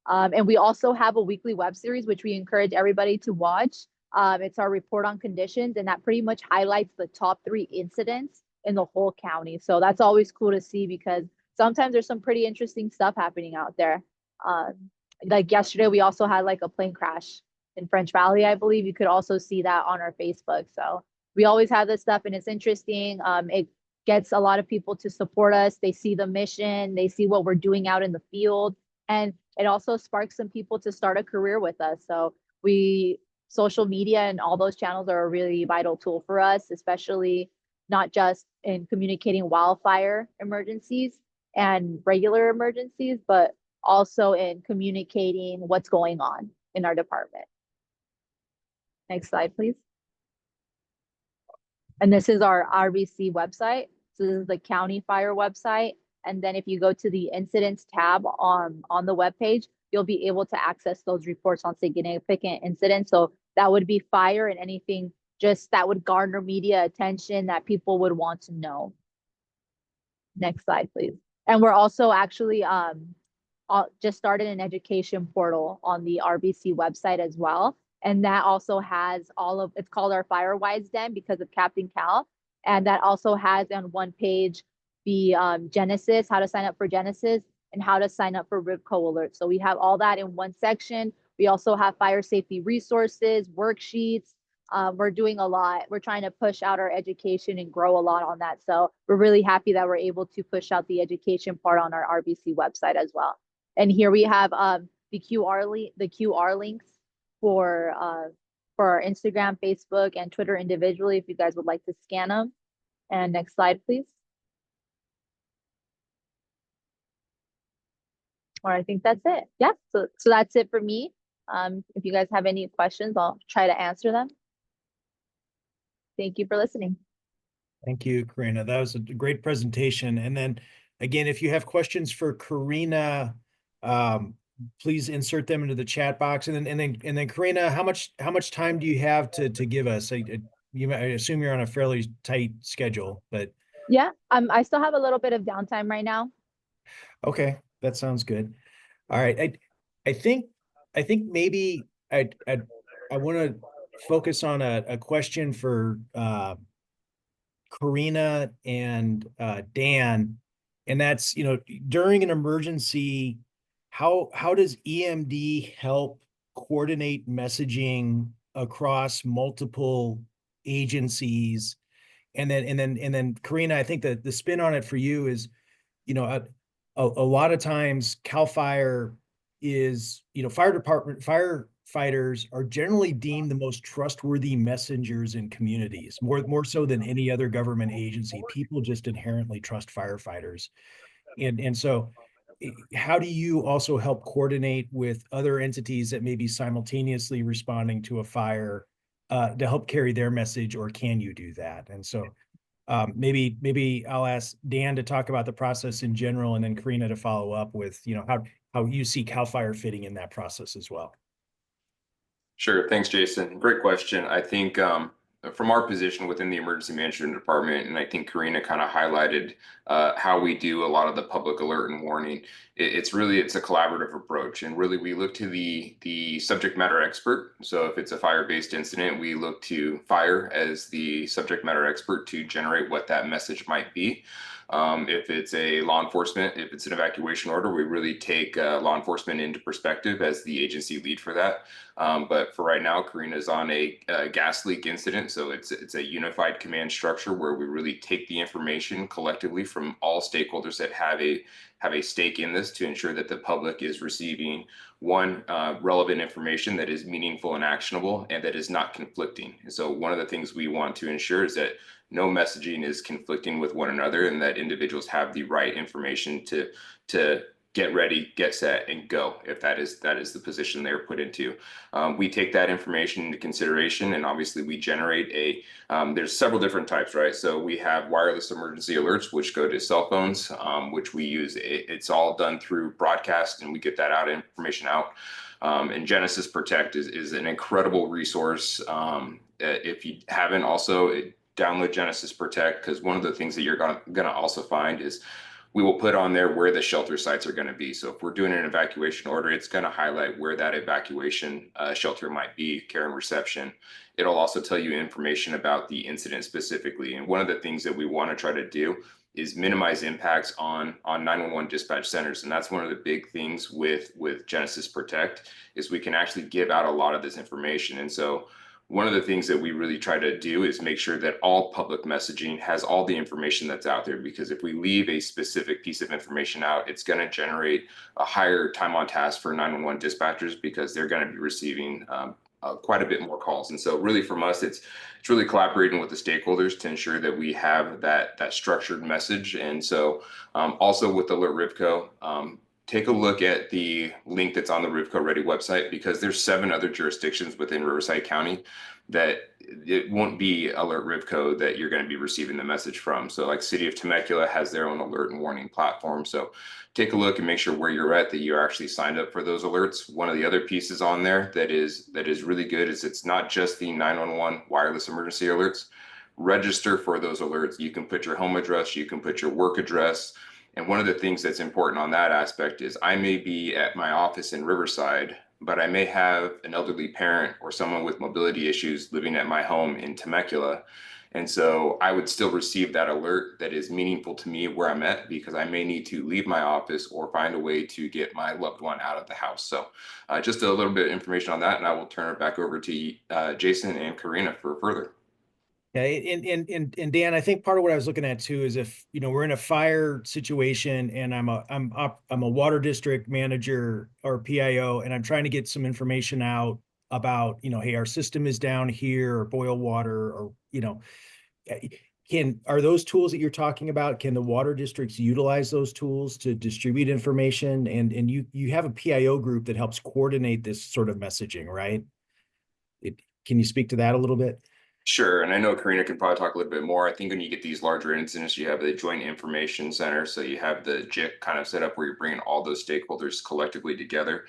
And we also have a weekly web series, which we encourage everybody to watch. It's our report on conditions, and that pretty much highlights the top 3 incidents in the whole county. So that's always cool to see because sometimes there's some pretty interesting stuff happening out there. Like yesterday, we also had like a plane crash in French Valley, I believe. You could also see that on our Facebook. So we always have this stuff and it's interesting. It gets a lot of people to support us. They see the mission, they see what we're doing out in the field, and it also sparks some people to start a career with us. So social media and all those channels are a really vital tool for us, especially not just in communicating wildfire emergencies and regular emergencies, but also in communicating what's going on in our department. Next slide, please. And this is our RBC website. So this is the county fire website. And then if you go to the incidents tab on the webpage, you'll be able to access those reports on significant incidents. So that would be fire and anything just that would garner media attention that people would want to know. Next slide, please. And we're also actually just started an education portal on the RBC website as well. And that also has it's called our Firewise Den because of Captain Cal. And that also has on one page the Genesis, how to sign up for Genesis and how to sign up for Rivco Alert. So we have all that in one section. We also have fire safety resources, worksheets. We're doing a lot. We're trying to push out our education and grow a lot on that. So we're really happy that we're able to push out the education part on our RBC website as well. And here we have the QR links for our Instagram, Facebook, and Twitter individually if you guys would like to scan them. And next slide, please. Or I think that's it. Yeah, so that's it for me. If you guys have any questions, I'll try to answer them. Thank you for listening. Thank you, Karina. That was a great presentation. And then again, if you have questions for Karina, please insert them into the chat box. And then Karina, how much time do you have to give us? I assume you're on a fairly tight schedule, but Yeah, I still have a little bit of downtime right now. okay, that sounds good. All right, I think maybe I want to focus on a question for Karina and Dan, and that's, during an emergency, how does EMD help coordinate messaging across multiple agencies? And then Karina, I think that the spin on it for you is, a lot of times CAL FIRE is, fire department firefighters are generally deemed the most trustworthy messengers in communities, more so than any other government agency. People just inherently trust firefighters. And so how do you also help coordinate with other entities that may be simultaneously responding to a fire to help carry their message, or can you do that? And so maybe I'll ask Dan to talk about the process in general, and then Karina to follow up with, how you see CAL FIRE fitting in that process as well. Sure. Thanks, Jason. Great question. I think from our position within the emergency management department, and I think Karina kind of highlighted how we do a lot of the public alert and warning. It's a collaborative approach, and really we look to the subject matter expert. So if it's a fire-based incident, we look to fire as the subject matter expert to generate what that message might be. If it's a law enforcement, if it's an evacuation order, we really take law enforcement into perspective as the agency lead for that. But for right now, Karina's on a gas leak incident, so it's a unified command structure where we really take the information collectively from all stakeholders that have a stake in this to ensure that the public is receiving relevant information that is meaningful and actionable and that is not conflicting. And so one of the things we want to ensure is that no messaging is conflicting with one another, and that individuals have the right information to get ready, get set, and go, if that is the position they're put into. We take that information into consideration, and obviously we generate there's several different types, right? So we have wireless emergency alerts, which go to cell phones, which we use. It's all done through broadcast, and we get that information out. And Genesis Protect is an incredible resource. If you haven't also, download Genesis Protect, because one of the things that you're gonna also find is we will put on there where the shelter sites are going to be. So if we're doing an evacuation order, it's going to highlight where that evacuation shelter might be, care and reception. It'll also tell you information about the incident specifically. And one of the things that we want to try to do is minimize impacts on 911 dispatch centers. And that's one of the big things with Genesis Protect, is we can actually give out a lot of this information. And so one of the things that we really try to do is make sure that all public messaging has all the information that's out there, because if we leave a specific piece of information out, it's going to generate a higher time on task for 911 dispatchers, because they're going to be receiving quite a bit more calls. And so really from us, it's really collaborating with the stakeholders to ensure that we have that structured message. And so also with Alert Rivco, take a look at the link that's on the Rivco Ready website, because there's 7 other jurisdictions within Riverside County that it won't be Alert Rivco that you're going to be receiving the message from. So like City of Temecula has their own alert and warning platform. So take a look and make sure where you're at that you're actually signed up for those alerts. One of the other pieces on there that is really good is it's not just the 911 wireless emergency alerts. Register for those alerts. You can put your home address, you can put your work address. And one of the things that's important on that aspect is I may be at my office in Riverside, but I may have an elderly parent or someone with mobility issues living at my home in Temecula. And so I would still receive that alert that is meaningful to me where I'm at, because I may need to leave my office or find a way to get my loved one out of the house. So just a little bit of information on that, and I will turn it back over to Jason and Karina for further. Yeah, and Dan, I think part of what I was looking at too is if we're in a fire situation and I'm a water district manager or PIO, and I'm trying to get some information out about, hey, our system is down here, or boil water, or, are those tools that you're talking about, can the water districts utilize those tools to distribute information? And you have a PIO group that helps coordinate this sort of messaging, right? Can you speak to that a little bit? Sure, and I know Karina can probably talk a little bit more. I think when you get these larger incidents, you have the Joint Information Center, so you have the JIC kind of set up where you're bringing all those stakeholders collectively together.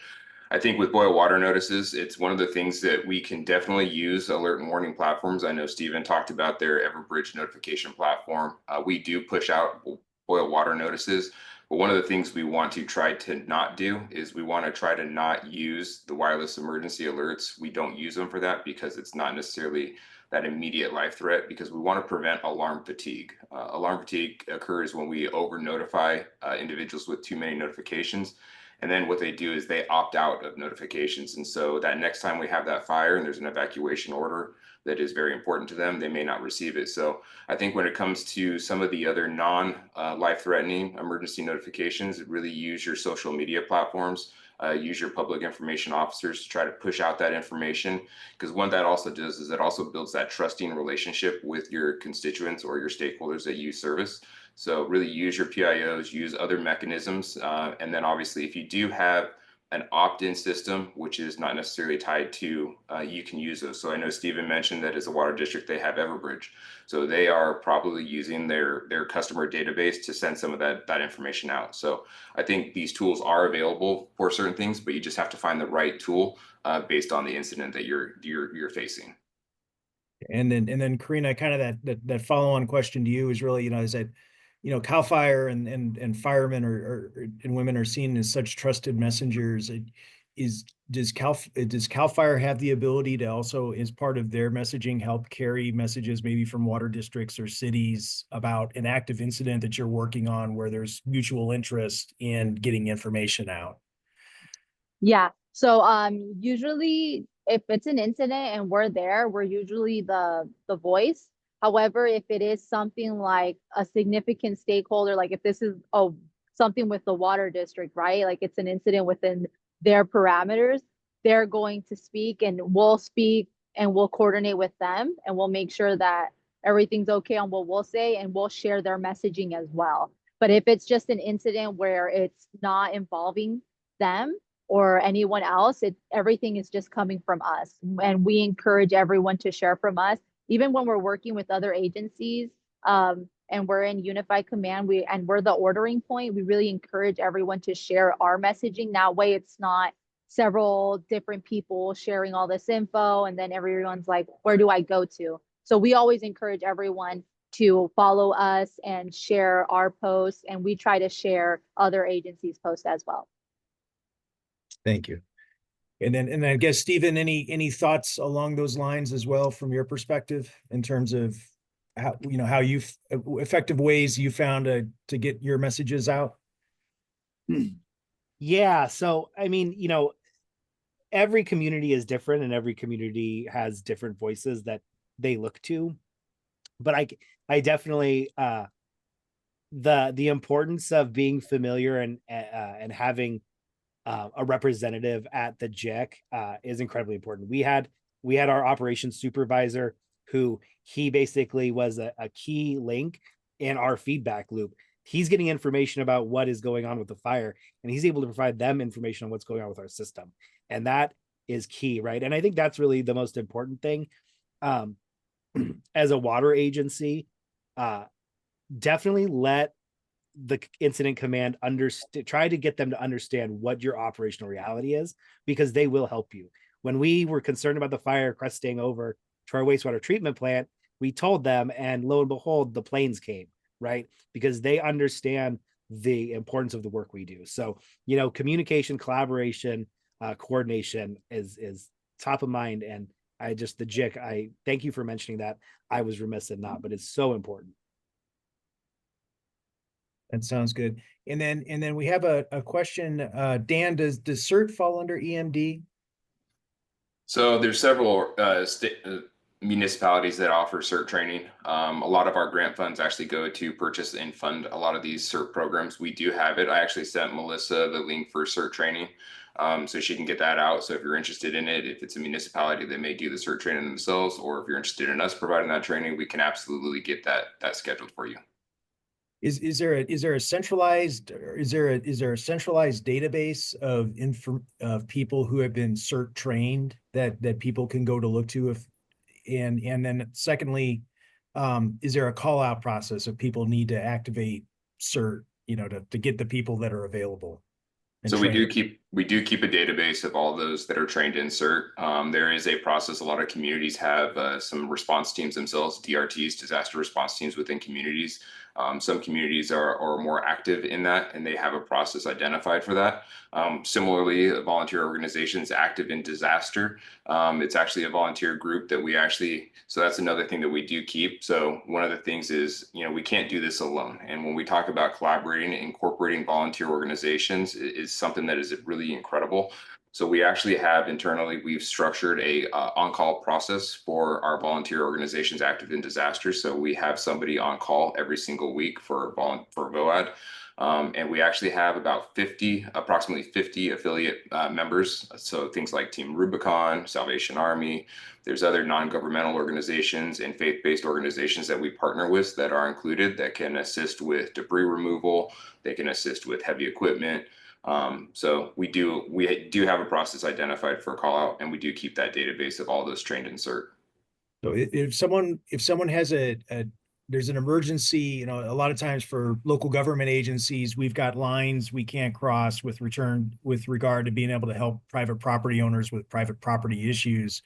I think with boil water notices, it's one of the things that we can definitely use alert and warning platforms. I know Stephen talked about their Everbridge notification platform. We do push out boil water notices, but one of the things we want to try to not do is we want to try to not use the wireless emergency alerts. We don't use them for that because it's not necessarily that immediate life threat, because we want to prevent alarm fatigue. Alarm fatigue occurs when we over notify individuals with too many notifications. And then what they do is they opt out of notifications. And so that next time we have that fire and there's an evacuation order that is very important to them, they may not receive it. So I think when it comes to some of the other non-life threatening emergency notifications, really use your social media platforms, use your public information officers to try to push out that information. Because what that also does is it also builds that trusting relationship with your constituents or your stakeholders that you service. So really use your PIOs, use other mechanisms. And then obviously, if you do have an opt-in system, which is not necessarily tied to, you can use those. So I know Stephen mentioned that as a water district, they have Everbridge. So they are probably using their customer database to send some of that information out. So I think these tools are available for certain things, but you just have to find the right tool based on the incident that you're facing. And then Karina, kind of that follow-on question to you is really, is that, CAL FIRE and firemen and women are seen as such trusted messengers. Does CAL FIRE have the ability to also, as part of their messaging, help carry messages maybe from water districts or cities about an active incident that you're working on where there's mutual interest in getting information out? Yeah. So usually if it's an incident and we're there, we're usually the voice. However, if it is something like a significant stakeholder, like if this is something with the water district, right? Like it's an incident within their parameters, they're going to speak and we'll coordinate with them and we'll make sure that everything's okay on what we'll say and we'll share their messaging as well. But if it's just an incident where it's not involving them or anyone else, everything is just coming from us. And we encourage everyone to share from us. Even when we're working with other agencies, and we're in unified command, we're the ordering point, we really encourage everyone to share our messaging. That way it's not several different people sharing all this info and then everyone's like, where do I go to? So we always encourage everyone to follow us and share our posts, and we try to share other agencies' posts as well. Thank you. And I guess, Stephen, any thoughts along those lines as well from your perspective in terms of how you've effective ways you found to get your messages out? Yeah. So, I mean, every community is different and every community has different voices that they look to. But I definitely, the importance of being familiar and having a representative at the JIC is incredibly important. We had our operations supervisor who he basically was a key link in our feedback loop. He's getting information about what is going on with the fire, and he's able to provide them information on what's going on with our system. And that is key, right? And I think that's really the most important thing. As a water agency, definitely let the incident command try to get them to understand what your operational reality is, because they will help you. When we were concerned about the fire cresting over to our wastewater treatment plant, we told them, and lo and behold, the planes came, right? Because they understand the importance of the work we do. So, communication, collaboration, coordination is top of mind. And the JIC, I thank you for mentioning that. I was remiss in not, but it's so important. That sounds good. And then we have a question. Dan, does CERT fall under EMD? So there's several municipalities that offer CERT training. A lot of our grant funds actually go to purchase and fund a lot of these CERT programs. We do have it. I actually sent Melissa the link for CERT training. So she can get that out. So if you're interested in it, if it's a municipality that may do the CERT training themselves, or if you're interested in us providing that training, we can absolutely get that scheduled for you. Is there a centralized, or is there a centralized database of people who have been CERT trained that people can go to look to if, and then secondly, is there a call out process if people need to activate CERT, to get the people that are available and So we trained? do keep a database of all those that are trained in CERT. There is a process. A lot of communities have some response teams themselves, DRTs, disaster response teams within communities. Some communities are more active in that, and they have a process identified for that. Similarly, volunteer organizations active in disaster. It's actually a volunteer group that we actually, so that's another thing that we do keep. So one of the things is, we can't do this alone. And when we talk about collaborating, incorporating volunteer organizations is something that is really incredible. So we actually have internally, we've structured a on-call process for our volunteer organizations active in disasters. So we have somebody on call every single week for VOAD. And we actually have about approximately 50 affiliate members. So things like Team Rubicon, Salvation Army, there's other non-governmental organizations and faith-based organizations that we partner with that are included that can assist with debris removal. They can assist with heavy equipment. So we do have a process identified for call out, and we do keep that database of all those trained in CERT. So if someone has there's an emergency, a lot of times for local government agencies, we've got lines we can't cross with regard to being able to help private property owners with private property issues.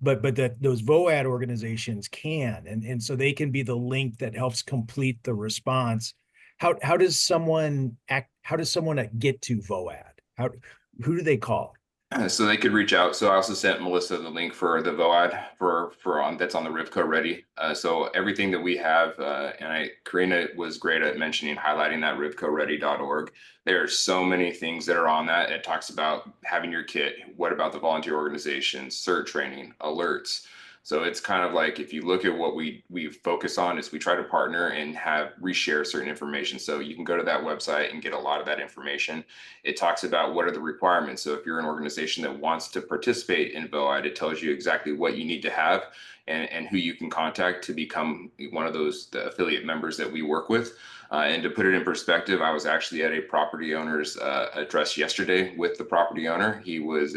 But those VOAD organizations can, and so they can be the link that helps complete the response. How does someone get to VOAD? Who do they call? So they could reach out. So I also sent Melissa the link for the VOAD that's on the Rivco Ready. So everything that we have, Karina was great at mentioning, highlighting that rivcoready.org. There are so many things that are on that. It talks about having your kit. What about the volunteer organizations, CERT training, alerts? So it's kind of like, if you look at what we focus on, is we try to partner and reshare certain information. So you can go to that website and get a lot of that information. It talks about what are the requirements. So if you're an organization that wants to participate in VOAD, it tells you exactly what you need to have and who you can contact to become one of the affiliate members that we work with. And to put it in perspective, I was actually at a property owner's address yesterday with the property owner. He was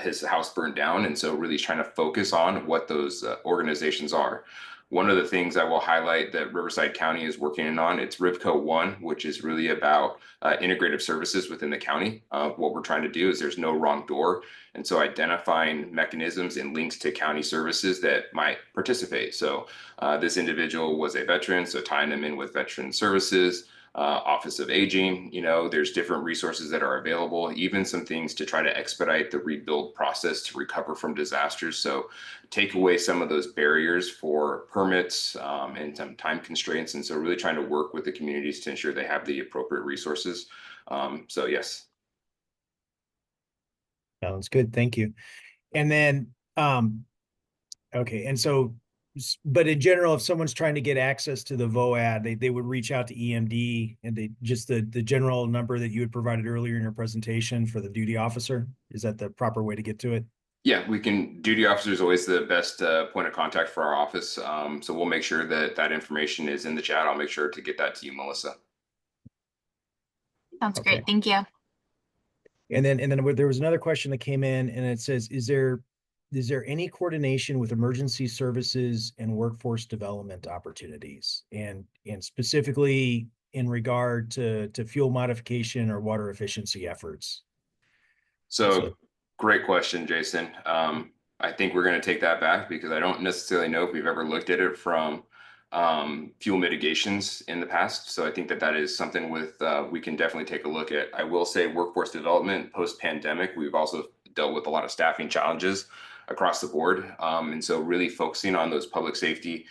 his house burned down, and so really trying to focus on what those organizations are. One of the things I will highlight that Riverside County is working on, it's Rivco One, which is really about integrative services within the county. What we're trying to do is there's no wrong door. And so identifying mechanisms and links to county services that might participate. So this individual was a veteran, so tying them in with veteran services, Office of Aging, there's different resources that are available, even some things to try to expedite the rebuild process to recover from disasters. So take away some of those barriers for permits and some time constraints. And so really trying to work with the communities to ensure they have the appropriate resources. So yes. Sounds good. Thank you. And then, okay. And so, but in general, if someone's trying to get access to the VOAD, they would reach out to EMD, and they just the general number that you had provided earlier in your presentation for the duty officer. Is that the proper way to get to it? Yeah, duty officer is always the best point of contact for our office. So we'll make sure that information is in the chat. I'll make sure to get that to you, Melissa. Sounds Okay. great. Thank you. And then there was another question that came in, and it says, is there any coordination with emergency services and workforce development opportunities, and specifically in regard to fuel modification or water efficiency efforts? So great question, Jason. I think we're going to take that back because I don't necessarily know if we've ever looked at it from fuel mitigations in the past. So I think that is something we can definitely take a look at. I will say workforce development post-pandemic, we've also dealt with a lot of staffing challenges across the board. And so really focusing on those public safety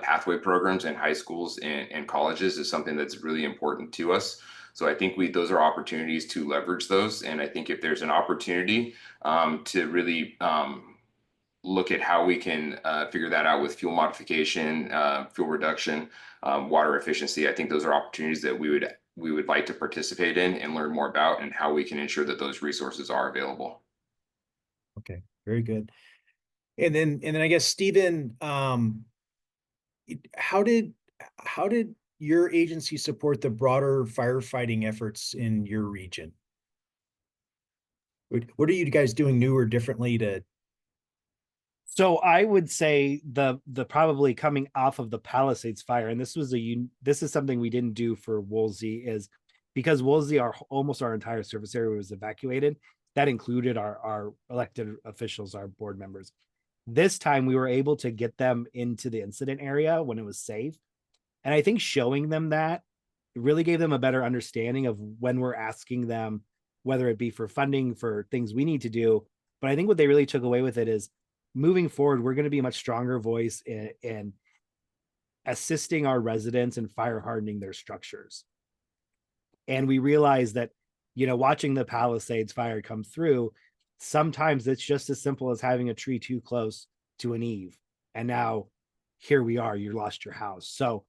pathway programs in high schools and colleges is something that's really important to us. So I think those are opportunities to leverage those. And I think if there's an opportunity to really look at how we can figure that out with fuel modification, fuel reduction, water efficiency, I think those are opportunities that we would we would like to participate in and learn more about, and how we can ensure that those resources are available. Okay, very good. And then I guess, Stephen, how did your agency support the broader firefighting efforts in your region? What are you guys doing new or differently to? So I would say the probably coming off of the Palisades fire, and this is something we didn't do for Woolsey, is because Woolsey, almost our entire service area was evacuated. That included our elected officials, our board members. This time we were able to get them into the incident area when it was safe. And I think showing them that really gave them a better understanding of when we're asking them, whether it be for funding for things we need to do. But I think what they really took away with it is, moving forward, we're going to be a much stronger voice in assisting our residents in fire hardening their structures. And we realized that, watching the Palisades fire come through, sometimes it's just as simple as having a tree too close to an eave. And now here we are, you lost your house. So,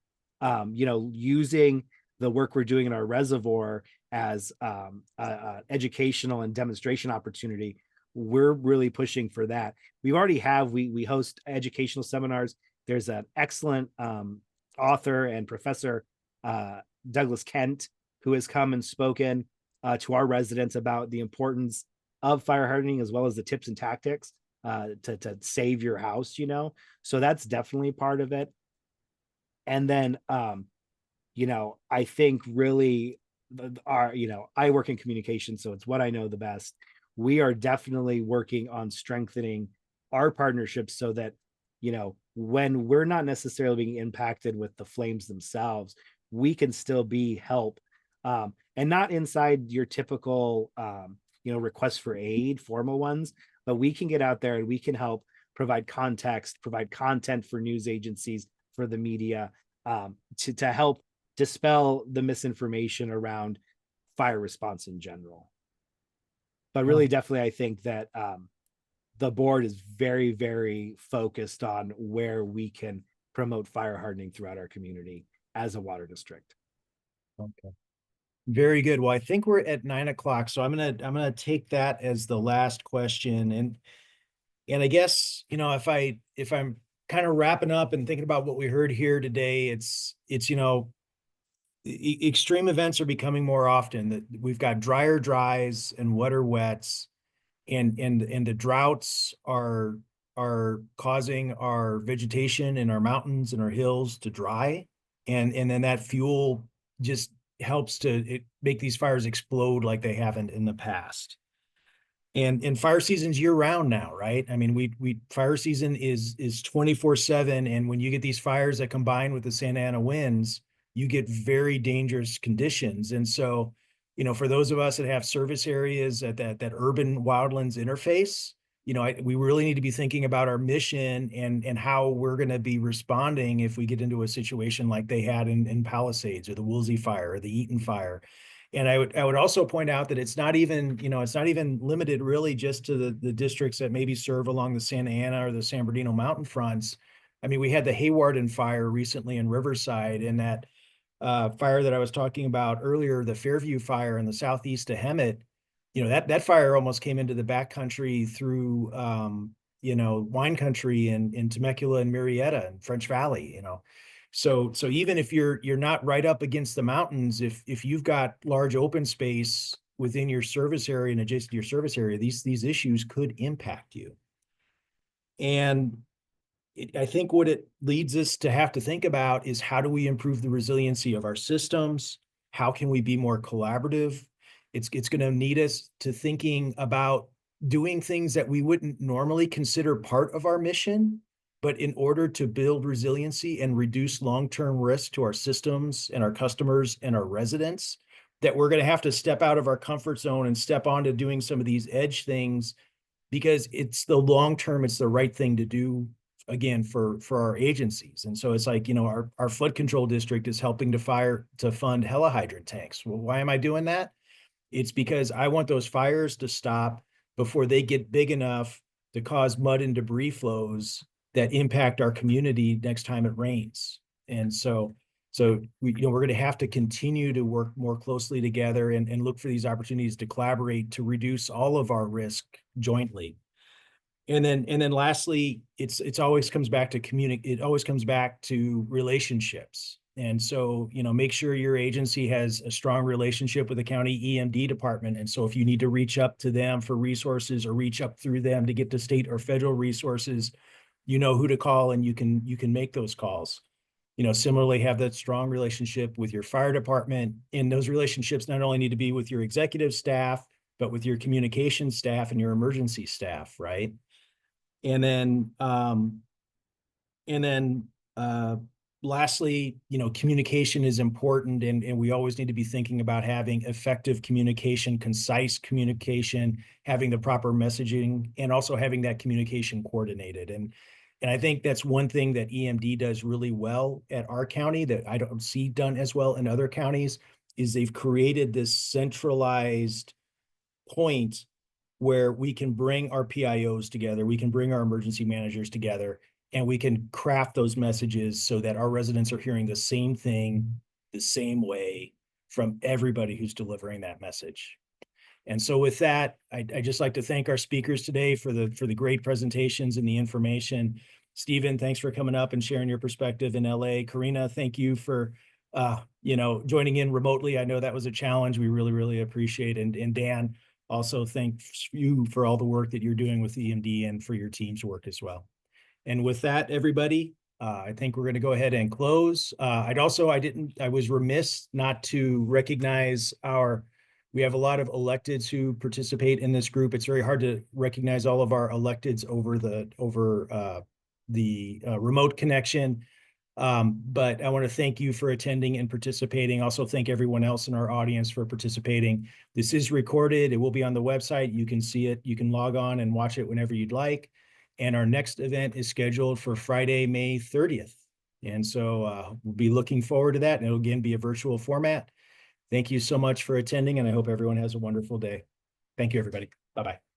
using the work we're doing in our reservoir as educational and demonstration opportunity, we're really pushing for that. We host educational seminars. There's an excellent author and professor, Douglas Kent, who has come and spoken to our residents about the importance of fire hardening, as well as the tips and tactics to save your house, So that's definitely part of it. And then, I think really I work in communication, so it's what I know the best. We are definitely working on strengthening our partnerships so that, when we're not necessarily being impacted with the flames themselves, we can still be help. And not inside your typical, requests for aid, formal ones, but we can get out there and we can help provide context, provide content for news agencies, for the media, to help dispel the misinformation around fire response in general. But really, definitely, I think that the board is very, very focused on where we can promote fire hardening throughout our community as a water district. Okay. Very good. Well, I think we're at 9 o'clock, so I'm gonna take that as the last question. And I guess, if I'm kind of wrapping up and thinking about what we heard here today, it's extreme events are becoming more often. That we've got drier dries and wetter wets, and the droughts are causing our vegetation in our mountains and our hills to dry, and then that fuel just helps to make these fires explode like they haven't in the past. And fire season's year round now, right? I mean, we fire season is 24/7, and when you get these fires that combine with the Santa Ana winds, you get very dangerous conditions. And so, for those of us that have service areas at that urban wildlands interface, we really need to be thinking about our mission and how we're going to be responding if we get into a situation like they had in Palisades, or the Woolsey fire, or the Eaton fire. And I would also point out that it's not even limited really just to the districts that maybe serve along the Santa Ana or the San Bernardino mountain fronts. I mean, we had the Haywarden fire recently in Riverside, and that fire that I was talking about earlier, the Fairview fire in the southeast of Hemet. That fire almost came into the backcountry through wine country in Temecula and Murrieta and French Valley. So even if you're not right up against the mountains, if you've got large open space within your service area and adjacent to your service area, these issues could impact you. And I think what it leads us to have to think about is, how do we improve the resiliency of our systems? How can we be more collaborative? It's going to need us to thinking about doing things that we wouldn't normally consider part of our mission, but in order to build resiliency and reduce long-term risk to our systems and our customers and our residents, that we're going to have to step out of our comfort zone and step onto doing some of these edge things, because it's the long term, it's the right thing to do, again, for our agencies. And so it's like, our flood control district is helping to fund helihydrant tanks. Well, why am I doing that? It's because I want those fires to stop before they get big enough to cause mud and debris flows that impact our community next time it rains. And so So we're going to have to continue to work more closely together and look for these opportunities to collaborate to reduce all of our risk jointly. And then lastly, it always comes back to it always comes back to relationships. And so, make sure your agency has a strong relationship with the county EMD department. And so if you need to reach up to them for resources or reach up through them to get to state or federal resources, you know who to call and you can make those calls. Similarly, have that strong relationship with your fire department. And those relationships not only need to be with your executive staff, but with your communication staff and your emergency staff, right? And then, lastly, communication is important, and we always need to be thinking about having effective communication, concise communication, having the proper messaging, and also having that communication coordinated. And I think that's one thing that EMD does really well at our county that I don't see done as well in other counties is they've created this centralized point where we can bring our PIOs together, we can bring our emergency managers together, and we can craft those messages so that our residents are hearing the same thing the same way from everybody who's delivering that message. And so with that, I just like to thank our speakers today for the great presentations and the information. Stephen, thanks for coming up and sharing your perspective in LA. Karina, thank you for joining in remotely. I know that was a challenge. We really, really appreciate it. And Dan, also thanks you for all the work that you're doing with EMD and for your team's work as well. And with that, everybody, I think we're going to go ahead and close. I was remiss not to recognize we have a lot of electeds who participate in this group. It's very hard to recognize all of our electeds over the remote connection. But I want to thank you for attending and participating. Also thank everyone else in our audience for participating. This is recorded. It will be on the website. You can see it. You can log on and watch it whenever you'd like. And our next event is scheduled for Friday, May 30th. And so we'll be looking forward to that. And it'll again be a virtual format. Thank you so much for attending, and I hope everyone has a wonderful day. Thank you, everybody. Bye-bye.